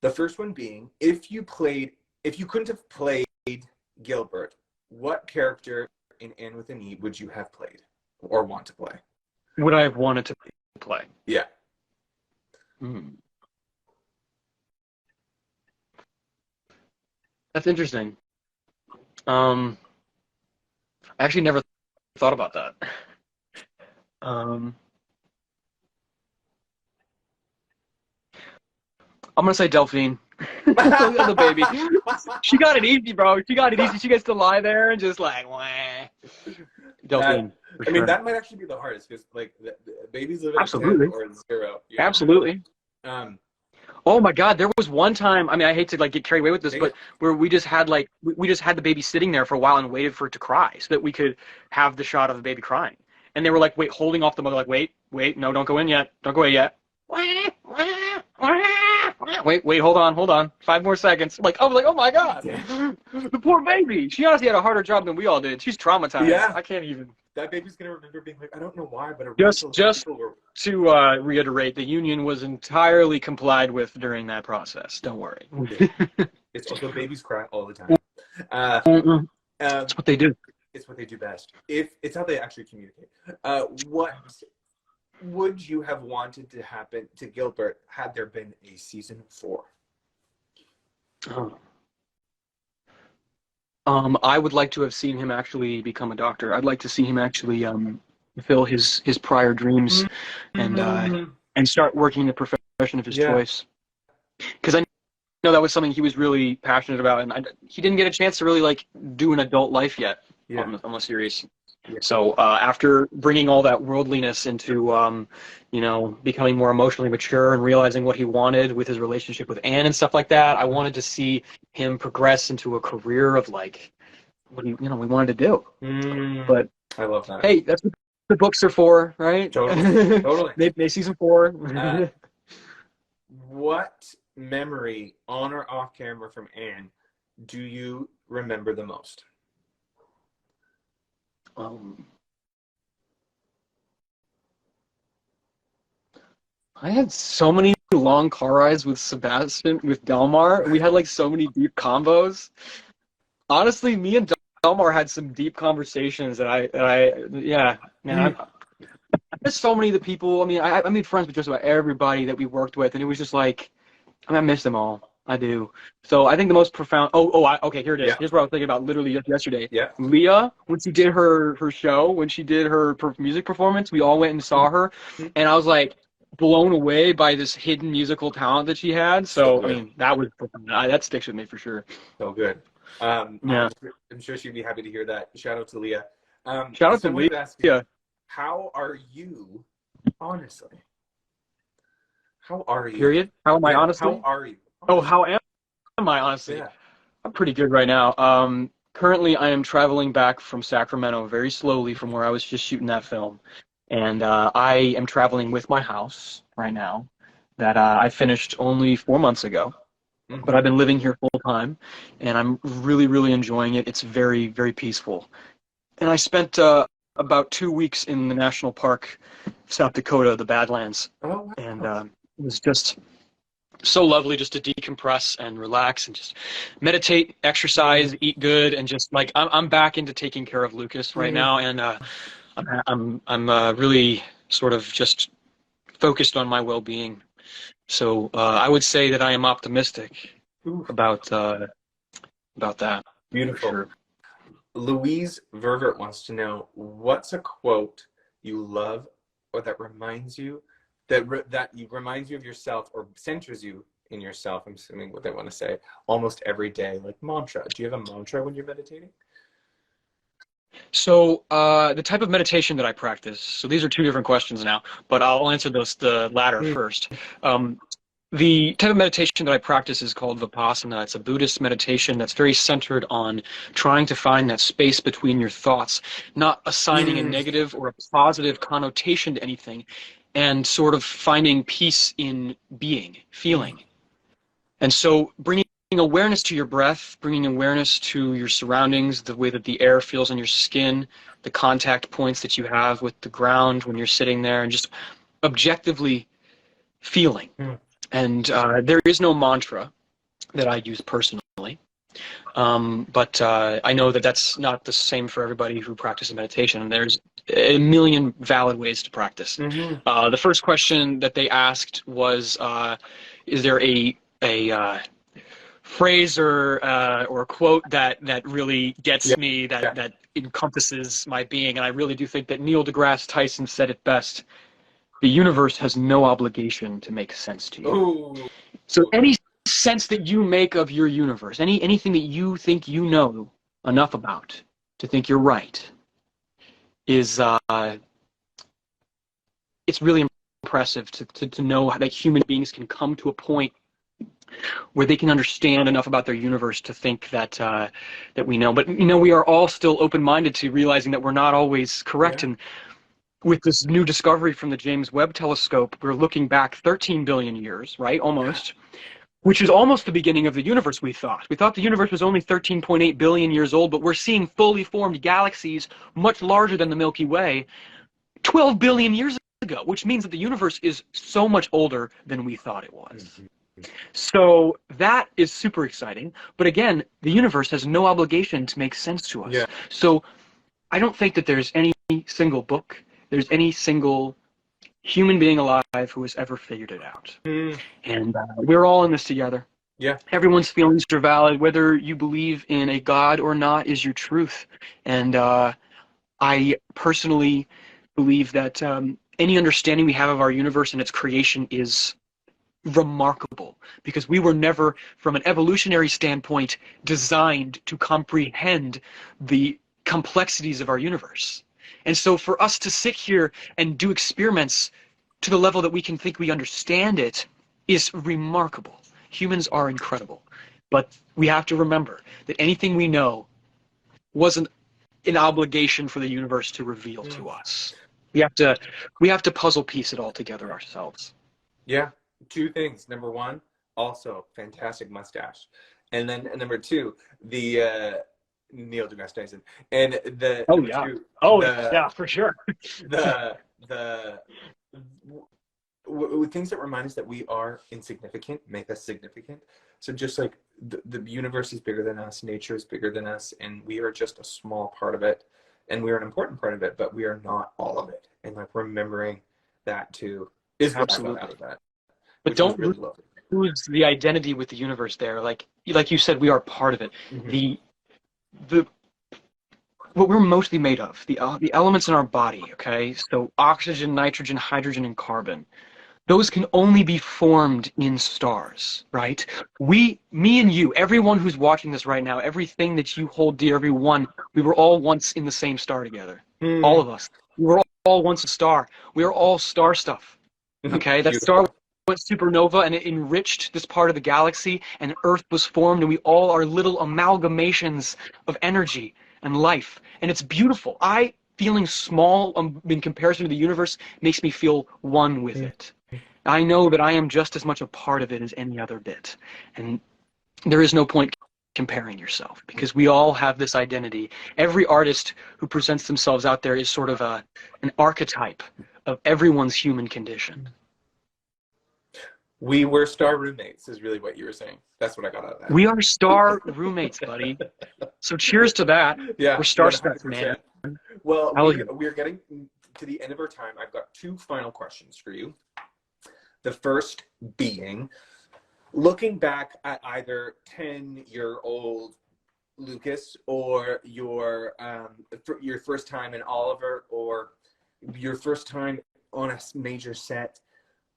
The first one being, if you couldn't have played Gilbert, what character in Anne with an E would you have played or want to play? Would I have wanted to play? Yeah. That's interesting. I actually never thought about that. I'm gonna say Delphine. The baby. She got it easy, bro. She got it easy. She gets to lie there and just like, wah. Delphine. I mean, that might actually be the hardest because, like, the babies live at 10 or 0. You know? Absolutely. Oh my God, there was one time. I mean, I hate to like get carried away with this, but where we just had the baby sitting there for a while and waited for it to cry so that we could have the shot of the baby crying. And they were like, holding off the mother, like, wait, no, don't go in yet, don't go in yet. Wait, hold on. 5 more seconds. I was like, oh my God, the poor baby. She honestly had a harder job than we all did. She's traumatized. Yeah. I can't even. That baby's gonna remember being like, I don't know why, but just to reiterate, the union was entirely complied with during that process. Don't worry. It's also babies cry all the time. That's what they do. It's what they do best. It's how they actually communicate. What would you have wanted to happen to Gilbert had there been a season 4? I would like to have seen him actually become a doctor. I'd like to see him actually fulfill his prior dreams and start working the profession of his choice. Because I know that was something he was really passionate about, and he didn't get a chance to really like do an adult life yet on the series. Yeah. So after bringing all that worldliness into, becoming more emotionally mature and realizing what he wanted with his relationship with Anne and stuff like that, I wanted to see him progress into a career of like what we wanted to do. But I love that. Hey, that's what the books are for, right? Totally. They season 4. What memory, on or off camera, from Anne do you remember the most? I had so many long car rides with Delmar. We had like so many deep combos. Honestly, me and Delmar had some deep conversations that I miss so many of the people. I mean, I made friends with just about everybody that we worked with, and it was just like, I miss them all. I do. So I think the most profound. Okay, here it is. Yeah. Here's what I was thinking about literally just yesterday. Yeah. Leah, when she did her show, when she did her music performance, we all went and saw her, and I was like blown away by this hidden musical talent that she had. So I mean, that sticks with me for sure. So good. Yeah. I'm sure she'd be happy to hear that. Shout out to Leah. Shout out to Leah. Yeah. How are you, honestly? How are you? Period. How am I honestly? How are you? Oh, how am I honestly? Yeah. I'm pretty good right now. Currently, I am traveling back from Sacramento very slowly from where I was just shooting that film. And I am traveling with my house right now that I finished only 4 months ago. Mm-hmm. But I've been living here full time, and I'm really, really enjoying it. It's very, very peaceful. And I spent about 2 weeks in the national park, South Dakota, the Badlands. Oh, wow. And it was just so lovely just to decompress and relax and just meditate, exercise, eat good, and just like I'm back into taking care of Lucas right now, and I'm really sort of just focused on my well-being. So I would say that I am optimistic about that. Beautiful. Sure. Louise Ververt wants to know, what's a quote you love or that reminds you reminds you of yourself or centers you in yourself, I'm assuming what they want to say, almost every day, like mantra. Do you have a mantra when you're meditating? So the type of meditation that I practice, so these are two different questions now, but I'll answer the latter first. The type of meditation that I practice is called Vipassana. It's a Buddhist meditation that's very centered on trying to find that space between your thoughts, not assigning a negative or a positive connotation to anything, and sort of finding peace in being, feeling. And so bringing awareness to your breath, bringing awareness to your surroundings, the way that the air feels on your skin, the contact points that you have with the ground when you're sitting there, and just objectively feeling. And there is no mantra that I use personally, but I know that that's not the same for everybody who practices meditation. And there's a million valid ways to practice. The first question that they asked was, is there a phrase or a quote that really gets me, that encompasses my being? And I really do think that Neil deGrasse Tyson said it best. The universe has no obligation to make sense to you. Ooh. So any sense that you make of your universe, anything that you think you know enough about to think you're right, is it's really impressive to know that human beings can come to a point where they can understand enough about their universe to think that that we know. But we are all still open-minded to realizing that we're not always correct. And with this new discovery from the James Webb Telescope, we're looking back 13 billion years, right? Almost. Which is almost the beginning of the universe, we thought. We thought the universe was only 13.8 billion years old, but we're seeing fully formed galaxies much larger than the Milky Way 12 billion years ago, which means that the universe is so much older than we thought it was. So that is super exciting. But again, the universe has no obligation to make sense to us. So I don't think that there's any single book, there's any single human being alive who has ever figured it out. And we're all in this together. Everyone's feelings are valid. Whether you believe in a God or not is your truth. And I personally believe that any understanding we have of our universe and its creation is remarkable, because we were never, from an evolutionary standpoint, designed to comprehend the complexities of our universe. And so for us to sit here and do experiments to the level that we can think we understand it is remarkable. Humans are incredible. But we have to remember that anything we know wasn't an obligation for the universe to reveal to us. We have to puzzle piece it all together ourselves. Yeah, two things. Number one, also fantastic mustache. And then number two, the Neil deGrasse Tyson. And the yeah, for sure. the things that remind us that we are insignificant make us significant. So just like the universe is bigger than us, nature is bigger than us, and we are just a small part of it, and we are an important part of it, but we are not all of it. And like remembering that too is what I got out of that. But don't lose the identity with the universe there. Like you said, we are part of it. The what we're mostly made of, the elements in our body, okay? So oxygen, nitrogen, hydrogen, and carbon. Those can only be formed in stars, right? Me and you, everyone who's watching this right now, everything that you hold dear, everyone, we were all once in the same star together. All of us. We were all once a star. We are all star stuff, okay? That star went supernova and it enriched this part of the galaxy, and Earth was formed, and we all are little amalgamations of energy and life. And it's beautiful. Feeling small in comparison to the universe makes me feel one with it. I know that I am just as much a part of it as any other bit. And there is no point comparing yourself, because we all have this identity. Every artist who presents themselves out there is sort of an archetype of everyone's human condition. We were star roommates is really what you were saying. That's what I got out of that. We are star roommates, buddy. So cheers to that. Yeah, we're star stuff, man. Well, we're getting to the end of our time. I've got two final questions for you. The first being, looking back at either 10-year-old Lucas or your first time in Oliver or your first time on a major set,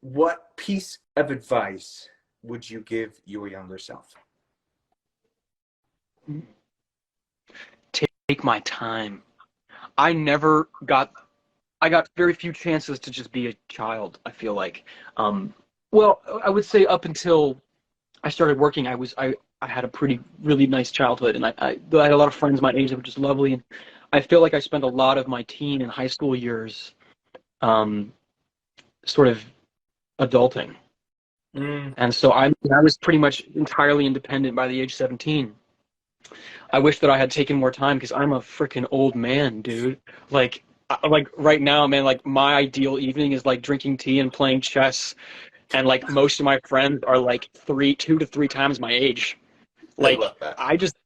what piece of advice would you give your younger self? Take my time. I got very few chances to just be a child, I feel like. Well, I would say up until I started working, I had a really nice childhood, and I had a lot of friends my age that were just lovely, and I feel like I spent a lot of my teen and high school years um, sort of adulting. And so I was pretty much entirely independent by the age 17. I wish that I had taken more time because I'm a freaking old man, dude. Like right now, man, like my ideal evening is like drinking tea and playing chess, and like most of my friends are like 2 to 3 times my age. I Like love that.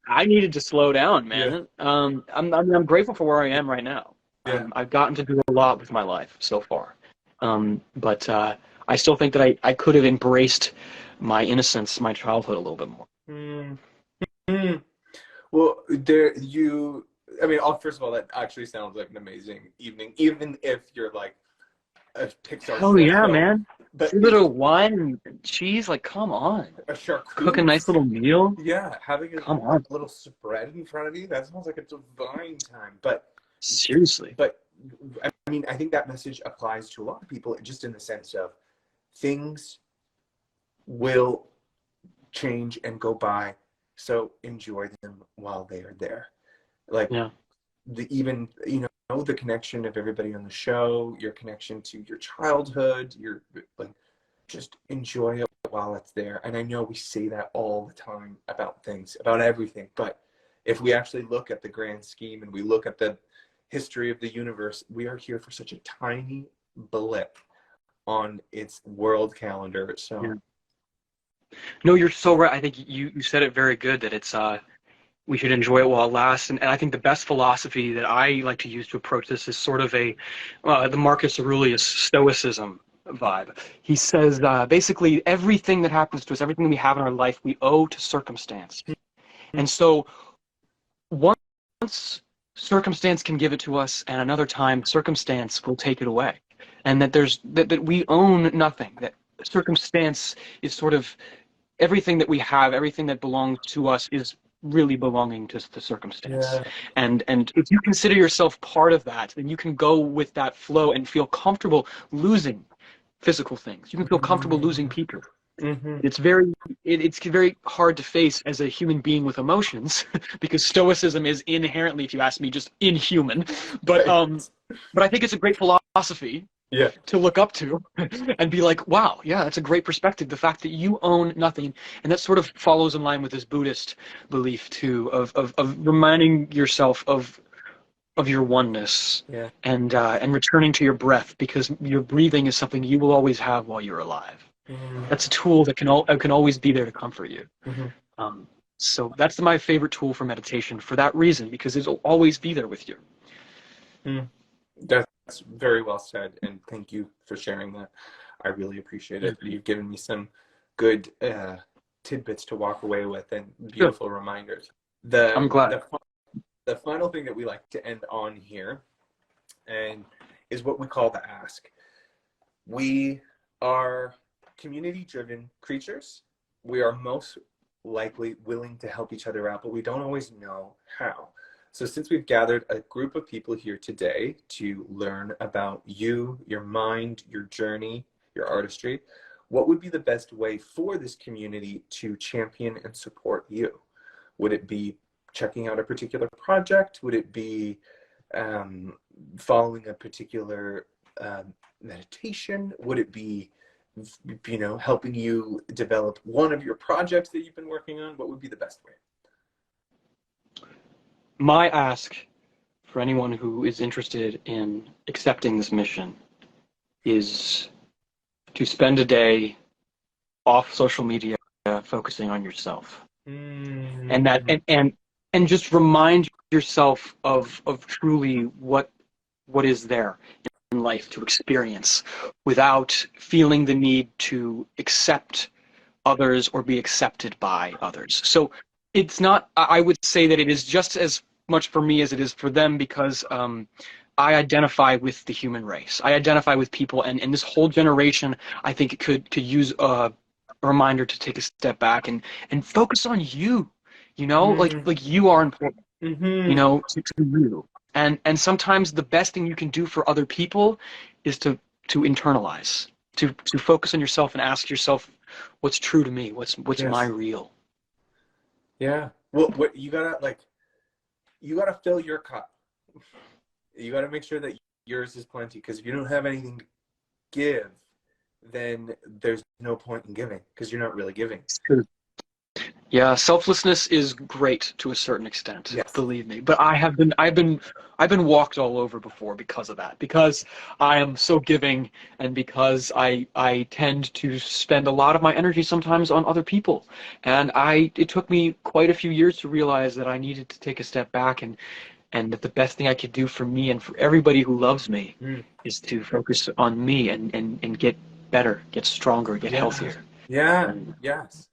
I needed to slow down, Yeah. man. I'm grateful for where I am right now. Yeah. I've gotten to do a lot with my life so far. But I still think that I could have embraced my innocence, my childhood a little bit more. Mm. Mm. Well, I mean, first of all, that actually sounds like an amazing evening, even if you're like a Pixar Oh short yeah, film. man. But A little wine and cheese, like come on. a Cook a charcuterie, nice little meal. yeah, having Come a on. little spread in front of you, that sounds like a divine time. Seriously. But I mean, I think that message applies to a lot of people, just in the sense of things will change and go by, so enjoy them while they are there. Like Yeah. even the connection of everybody on the show, your connection to your childhood, your like, just enjoy it while it's there. And I know we say that all the time about things, about everything, but if we actually look at the grand scheme and we look at the history of the universe, we are here for such a tiny blip on its world calendar. So Yeah. No, you're so right. I think you said it very good that it's we should enjoy it while it lasts. And I think the best philosophy that I like to use to approach this is sort of the Marcus Aurelius Stoicism vibe. He says basically everything that happens to us, everything we have in our life, we owe to circumstance. And so once circumstance can give it to us, and another time circumstance will take it away, and that we own nothing. That circumstance is sort of everything that we have, everything that belongs to us is really belonging to the circumstance. yeah. And if you consider yourself part of that, then you can go with that flow and feel comfortable losing physical things. You can feel comfortable losing people. Mm-hmm. It's very hard to face as a human being with emotions because stoicism is inherently, if you ask me, just inhuman. But I think it's a great philosophy Yeah. to look up to and be like, wow, yeah, that's a great perspective. The fact that you own nothing, and that sort of follows in line with this Buddhist belief too, of reminding yourself of your oneness, Yeah. and returning to your breath, because your breathing is something you will always have while you're alive. Mm-hmm. That's a tool that can always be there to comfort you. Mm-hmm. So that's my favorite tool for meditation for that reason, because it'll always be there with you. Mm. That's very well said, and thank you for sharing that. I really appreciate it. You've given me some good tidbits to walk away with, and beautiful reminders. I'm glad. The final thing that we like to end on here, and is what we call the ask. We are community-driven creatures. We are most likely willing to help each other out, but we don't always know how. So since we've gathered a group of people here today to learn about you, your mind, your journey, your artistry, what would be the best way for this community to champion and support you? Would it be checking out a particular project? Would it be following a particular meditation? Would it be, helping you develop one of your projects that you've been working on? What would be the best way? My ask for anyone who is interested in accepting this mission is to spend a day off social media focusing on yourself. And that and just remind yourself of truly what is there in life to experience, without feeling the need to accept others or be accepted by others. So it's not, I would say that it is just as much for me as it is for them, because I identify with the human race. I identify with people, and this whole generation, I think, could use a reminder to take a step back and focus on you. You know, Mm. like you are important. You Mm-hmm. know, to you. And sometimes the best thing you can do for other people is to internalize, to focus on yourself and ask yourself, what's true to me? What's my Yes. real? Yeah. Well, what you gotta fill your cup. You gotta make sure that yours is plenty. Because if you don't have anything to give, then there's no point in giving because you're not really giving. Yeah, selflessness is great to a certain extent, Yes. believe me. But I've been walked all over before because of that. Because I am so giving and because I tend to spend a lot of my energy sometimes on other people. And it took me quite a few years to realize that I needed to take a step back and that the best thing I could do for me and for everybody who loves me Mm. is to focus on me and get better, get stronger, get Yeah. healthier. Yeah. And Yes.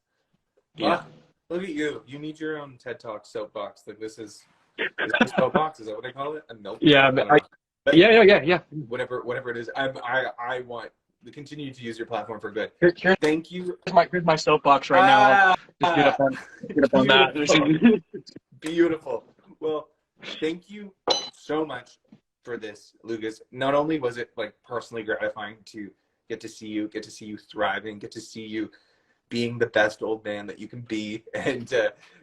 yeah. Look at you. You need your own TED Talk soapbox. Like this is a soapbox. Is that what they call it? A milk Yeah, tote? I don't know. But yeah. whatever it is, I want to continue to use your platform for good. Here's Thank you. here's my soapbox right now. Just Ah, get up on that. beautiful. Beautiful. Well, thank you so much for this, Lucas. Not only was it like personally gratifying to get to see you thriving, get to see you being the best old man that you can be, and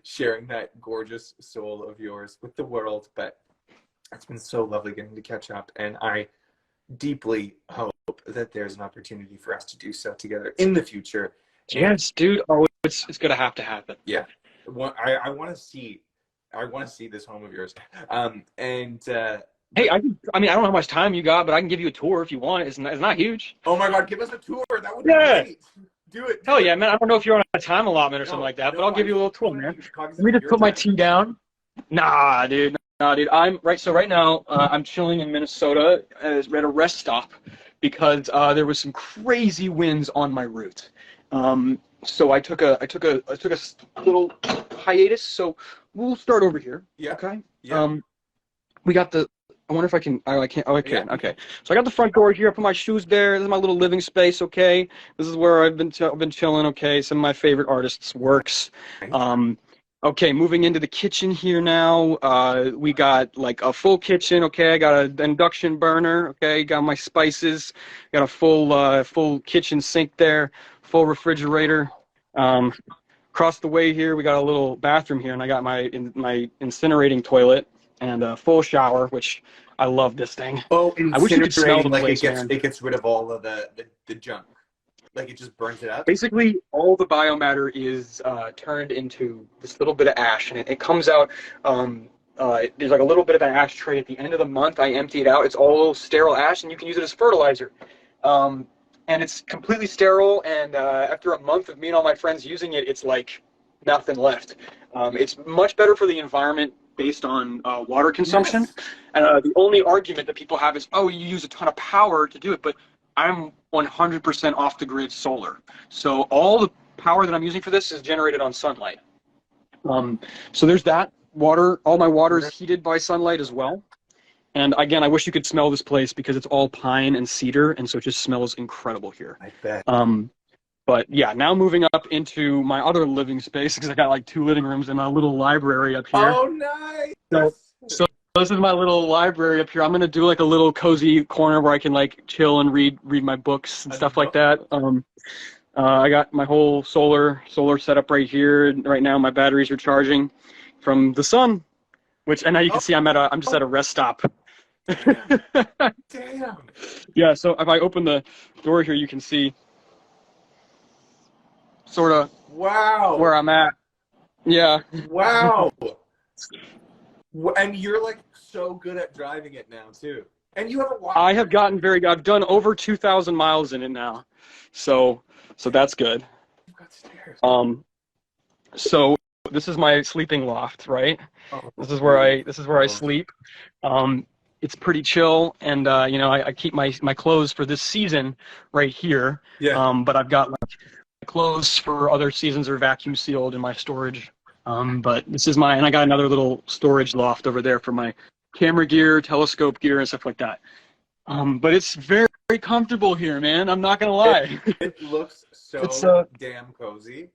sharing that gorgeous soul of yours with the world, but it's been so lovely getting to catch up, and I deeply hope that there's an opportunity for us to do so together in the future. And Yes, dude. Oh, it's gonna have to happen. yeah, I want to see, this home of yours. And Hey, I mean, I don't know how much time you got, but I can give you a tour if you want. It's not huge. oh my God, give us a tour. That would be Yeah. great. Do it. Hell yeah, man. I don't know if you're on a time allotment or something like that, but I'll give you a little tour, man. Let me just put my tea down. Nah, dude. Nah, dude. So right now, I'm chilling in Minnesota at a rest stop because there was some crazy winds on my route. So I took a little hiatus. So we'll start over here. Yeah. Okay. Yeah. We got the. I wonder if I can. Oh, I can't. Oh, I can. Yeah. Okay. So I got the front door here. I put my shoes there. This is my little living space. Okay. This is where I've been chilling. Okay. Some of my favorite artists' works. Okay. Moving into the kitchen here now. We got like a full kitchen. Okay. I got an induction burner. Okay. Got my spices. Got a full kitchen sink there. Full refrigerator. Across the way here, we got a little bathroom here, and I got my incinerating toilet and a full shower, which I love this thing. Oh, I wish you could smell the like place, man. it gets rid of all of the junk. Like it just burns it up. Basically, all the biomatter is turned into this little bit of ash, and it comes out. There's like a little bit of an ashtray at the end of the month. I empty it out. It's all sterile ash, and you can use it as fertilizer. And it's completely sterile, and after a month of me and all my friends using it, it's like nothing left. It's much better for the environment based on water consumption. Yes. And the only argument that people have is, oh, you use a ton of power to do it, but I'm 100% off the grid solar. So all the power that I'm using for this is generated on sunlight. So there's that. Water, all my water is heated by sunlight as well. And again, I wish you could smell this place because it's all pine and cedar, and so it just smells incredible here. I bet. But yeah, now moving up into my other living space because I got like 2 living rooms and a little library up here. Oh, nice. So this is my little library up here. I'm gonna do like a little cozy corner where I can like chill and read my books and stuff like that. I got my whole solar setup right here. Right now, my batteries are charging from the sun, and now you can see I'm just at a rest stop. Damn. Yeah, so if I open the door here, you can see sort of Wow. where I'm at. Yeah. Wow. And you're like so good at driving it now too. And you have a lot. I've done over 2,000 miles in it now. So that's good. You've got stairs. So this is my sleeping loft, right? Oh, This is where I sleep. It's pretty chill, and I keep my clothes for this season right here. Yeah. But I've got like clothes for other seasons are vacuum sealed in my storage. But this is and I got another little storage loft over there for my camera gear, telescope gear, and stuff like that. But it's very very comfortable here, man. I'm not gonna lie. It looks It's so damn cozy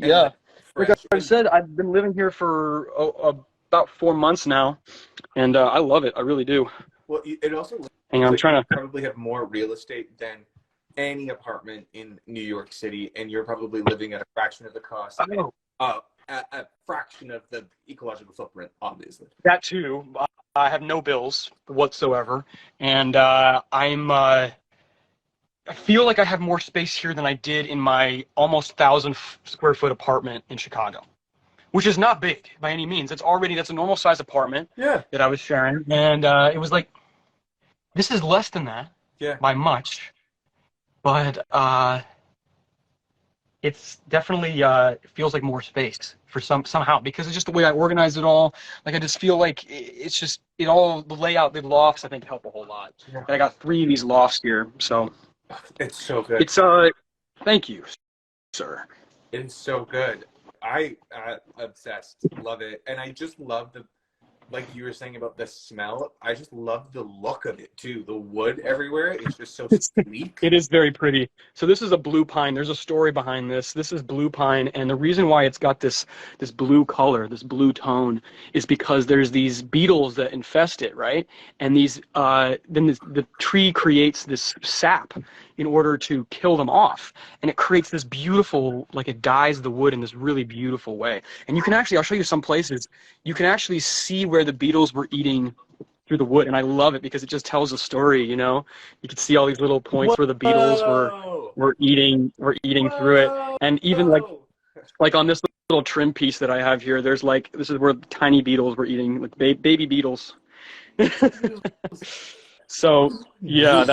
and yeah. like Like fresh. I've And said, I've been living here for about 4 months now, and I love it. I really do. well, it also And looks I'm like you trying to. probably have more real estate than any apartment in New York City, and you're probably living at a fraction of the cost, Oh, a fraction of the ecological footprint, obviously. that too. I have no bills whatsoever, and I feel like I have more space here than I did in my almost 1,000 square foot apartment in Chicago, which is not big by any means. That's a normal size apartment Yeah, that I was sharing, and it was like this is less than that yeah. by much, but it's definitely it feels like more space for somehow because it's just the way I organize it all. Like I just feel like it's just it all the layout, the lofts I think help a whole lot. Yeah. And I got 3 of these lofts here, so It's so good. it's thank you, sir. It's so good. I obsessed, love it, and I just love the, like you were saying about the smell. I just love the look of it too. The wood everywhere is just so sleek. It is very pretty. So this is a blue pine. There's a story behind this. This is blue pine, and the reason why it's got this blue color, this blue tone, is because there's these beetles that infest it, right? And these the tree creates this sap in order to kill them off, and it creates this beautiful, like it dyes the wood in this really beautiful way. And you can actually, I'll show you some places. You can actually see where the beetles were eating through the wood, and I love it because it just tells a story. You know, you can see all these little points where the beetles were eating through it, and even like on this little trim piece that I have here, there's like this is where tiny beetles were eating, like baby beetles. So yeah,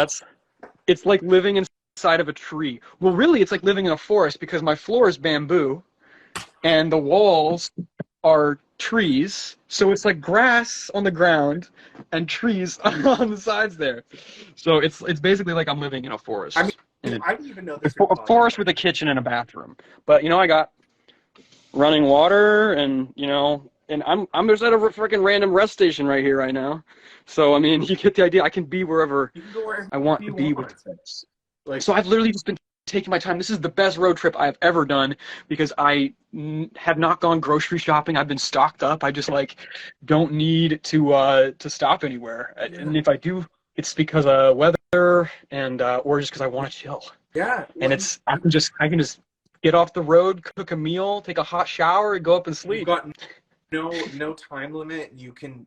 it's like living inside of a tree. Well, really, it's like living in a forest because my floor is bamboo, and the walls are trees. So it's like grass on the ground and trees on the sides there. So it's basically like I'm living in a forest. I mean, And I didn't even know it's this. a forest with a kitchen and a bathroom. But you know, I got running water, and you know, and I'm just at a freaking random rest station right here right now. So I mean, you get the idea. I can be wherever You can go wherever I want to you be want. with this. Like, So I've literally just been taking my time. This is the best road trip I've ever done because I have not gone grocery shopping. I've been stocked up. I just like don't need to stop anywhere. And if I do, it's because of weather and or just because I want to chill. yeah, And it's I can just get off the road, cook a meal, take a hot shower, and go up and you've sleep. got no time limit. You can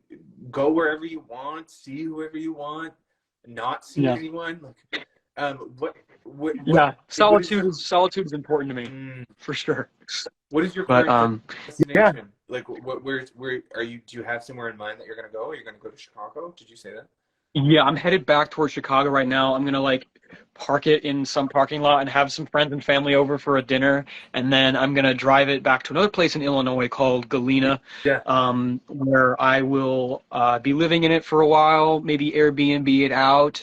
go wherever you want, see whoever you want, not see Yeah. anyone. Like, what Yeah, what is your, solitude is important to me mm, for sure. what is your But current yeah. destination? Like, where are you? Do you have somewhere in mind that you're gonna go? Are you gonna go to Chicago? Did you say that? Yeah, I'm headed back towards Chicago right now. I'm gonna like park it in some parking lot and have some friends and family over for a dinner, and then I'm gonna drive it back to another place in Illinois called Galena, Yeah. where I will be living in it for a while, maybe Airbnb it out.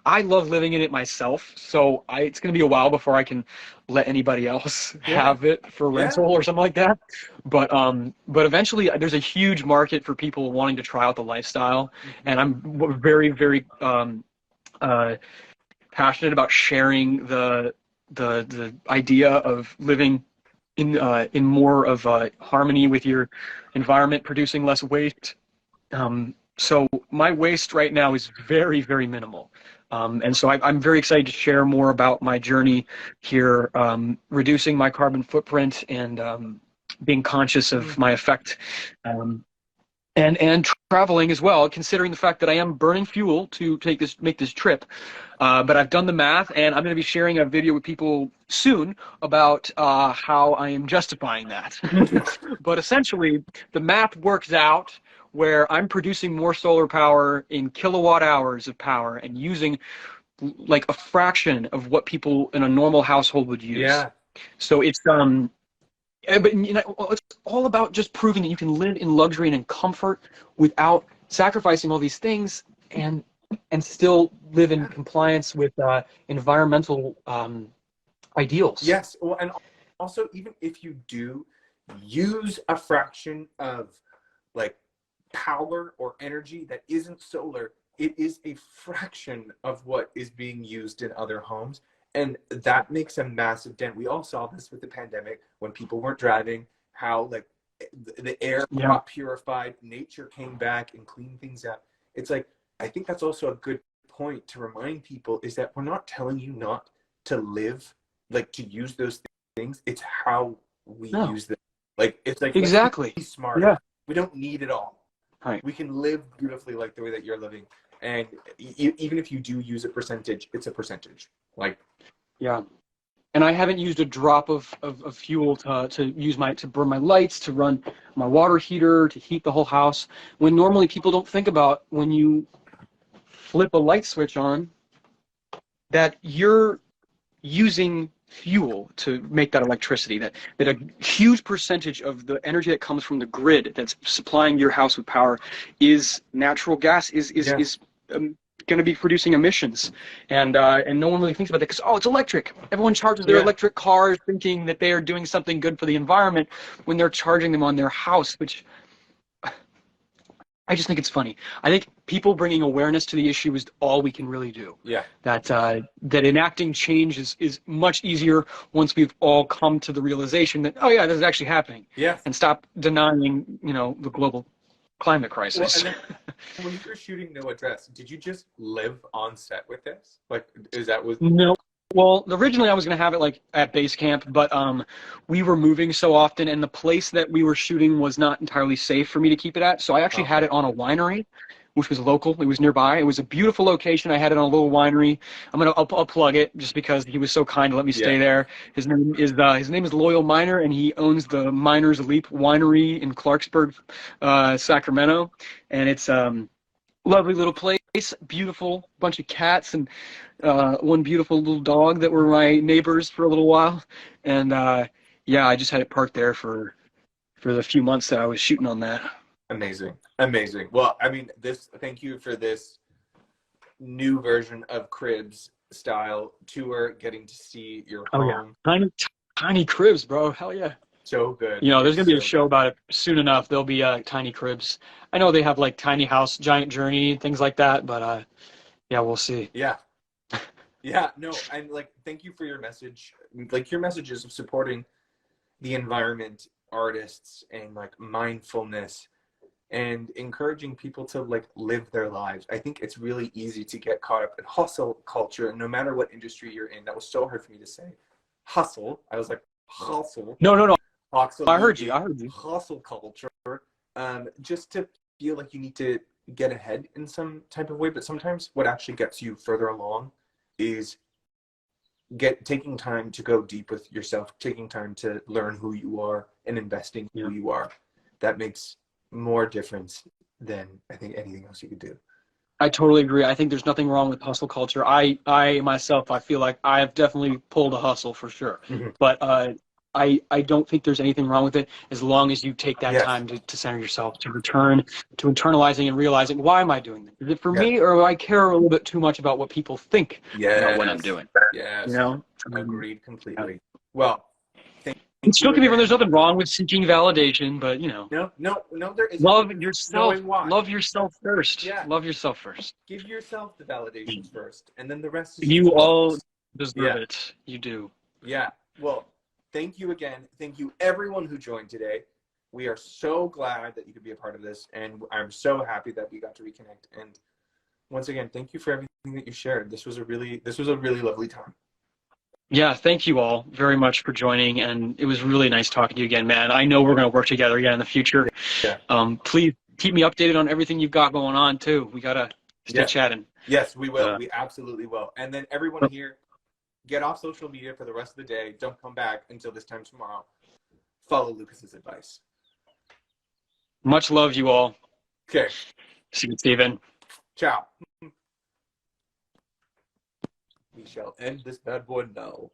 I love living in it myself, so it's gonna be a while before I can let anybody else Yeah. have it for rental or something like that. But eventually, there's a huge market for people wanting to try out the lifestyle, and I'm very, very passionate about sharing the idea of living in more of harmony with your environment, producing less waste. So my waste right now is very, very minimal. And so I'm very excited to share more about my journey here, reducing my carbon footprint and being conscious of my effect. And traveling as well, considering the fact that I am burning fuel to make this trip. But I've done the math, and I'm going to be sharing a video with people soon about how I am justifying that. But essentially, the math works out where I'm producing more solar power in kilowatt hours of power and using like a fraction of what people in a normal household would use. Yeah. So it's but you know, it's all about just proving that you can live in luxury and in comfort without sacrificing all these things and still live in compliance with environmental ideals. Yes. Well, and also, even if you do use a fraction of like power or energy that isn't solar, it is a fraction of what is being used in other homes. And that makes a massive dent. We all saw this with the pandemic when people weren't driving, how like the air Yeah. got purified, nature came back and cleaned things up. It's like, I think that's also a good point to remind people, is that we're not telling you not to live, like to use those things. It's how we No. use them. Like, it's like, let's Exactly. be smarter. Yeah. We don't need it all. Right. We can live beautifully like the way that you're living. And even if you do use a percentage, it's a percentage. Like, Yeah. And I haven't used a drop of fuel to burn my lights, to run my water heater, to heat the whole house. When normally people don't think about, when you flip a light switch on, that you're using fuel to make that electricity, that a huge percentage of the energy that comes from the grid that's supplying your house with power is natural gas, is going to be producing emissions, and no one really thinks about that, because it's electric. Everyone charges their electric cars thinking that they are doing something good for the environment when they're charging them on their house, which I just think it's funny. I think people bringing awareness to the issue is all we can really do. yeah. That enacting change is much easier once we've all come to the realization that, oh yeah, this is actually happening. Yeah. And stop denying, the global climate crisis. Well, and then, when you were shooting No Address, did you just live on set with this? Like, is that was No. Well, originally I was going to have it like at base camp, but we were moving so often, and the place that we were shooting was not entirely safe for me to keep it at. So I actually had it on a winery, which was local. It was nearby. It was a beautiful location. I had it on a little winery. I'll plug it just because he was so kind to let me stay there. His name is Loyal Miner, and he owns the Miners Leap Winery in Clarksburg, Sacramento, and it's lovely little place, beautiful bunch of cats, and one beautiful little dog that were my neighbors for a little while. And yeah, I just had it parked there for the few months that I was shooting on that. amazing. Amazing. Well, I mean, thank you for this new version of Cribs style tour, getting to see your home. Yeah. Tiny cribs, bro. Hell yeah. So good. There's gonna be a show about it soon enough. There'll be tiny cribs. I know they have like tiny house, giant journey, things like that, but yeah, we'll see. Yeah. Yeah, no, and like, thank you for your message. Like, your messages of supporting the environment, artists, and like mindfulness, and encouraging people to like live their lives. I think it's really easy to get caught up in hustle culture, and no matter what industry you're in. That was so hard for me to say. Hustle. I was like, hustle. No. Absolutely. I heard you. Hustle culture. Just to feel like you need to get ahead in some type of way, but sometimes what actually gets you further along is taking time to go deep with yourself, taking time to learn who you are, and investing who you are. That makes more difference than I think anything else you could do. I totally agree. I think there's nothing wrong with hustle culture. I myself, I feel like I've definitely pulled a hustle for sure. Mm-hmm. But I don't think there's anything wrong with it, as long as you take that time to center yourself, to return to internalizing and realizing, why am I doing this? Is it for me, or do I care a little bit too much about what people think about what I'm doing? Yes. Agreed completely. Well, and still can be, there's nothing wrong with seeking validation, but No, there isn't. Love yourself. Knowing why. Love yourself first. Yeah. Love yourself first. Give yourself the validations first, and then the rest is You all deserve it. You do. Yeah. Well, thank you again. Thank you everyone who joined today. We are so glad that you could be a part of this, and I'm so happy that we got to reconnect. And once again, thank you for everything that you shared. This was a really lovely time. Yeah, thank you all very much for joining, and it was really nice talking to you again, man. I know we're going to work together again in the future. Yeah. Please keep me updated on everything you've got going on too. We gotta stay chatting. Yes, we will. We absolutely will. And then everyone here, get off social media for the rest of the day. Don't come back until this time tomorrow. Follow Lucas's advice. Much love, you all. Okay. See you, Steven. Ciao. We shall end this bad boy now.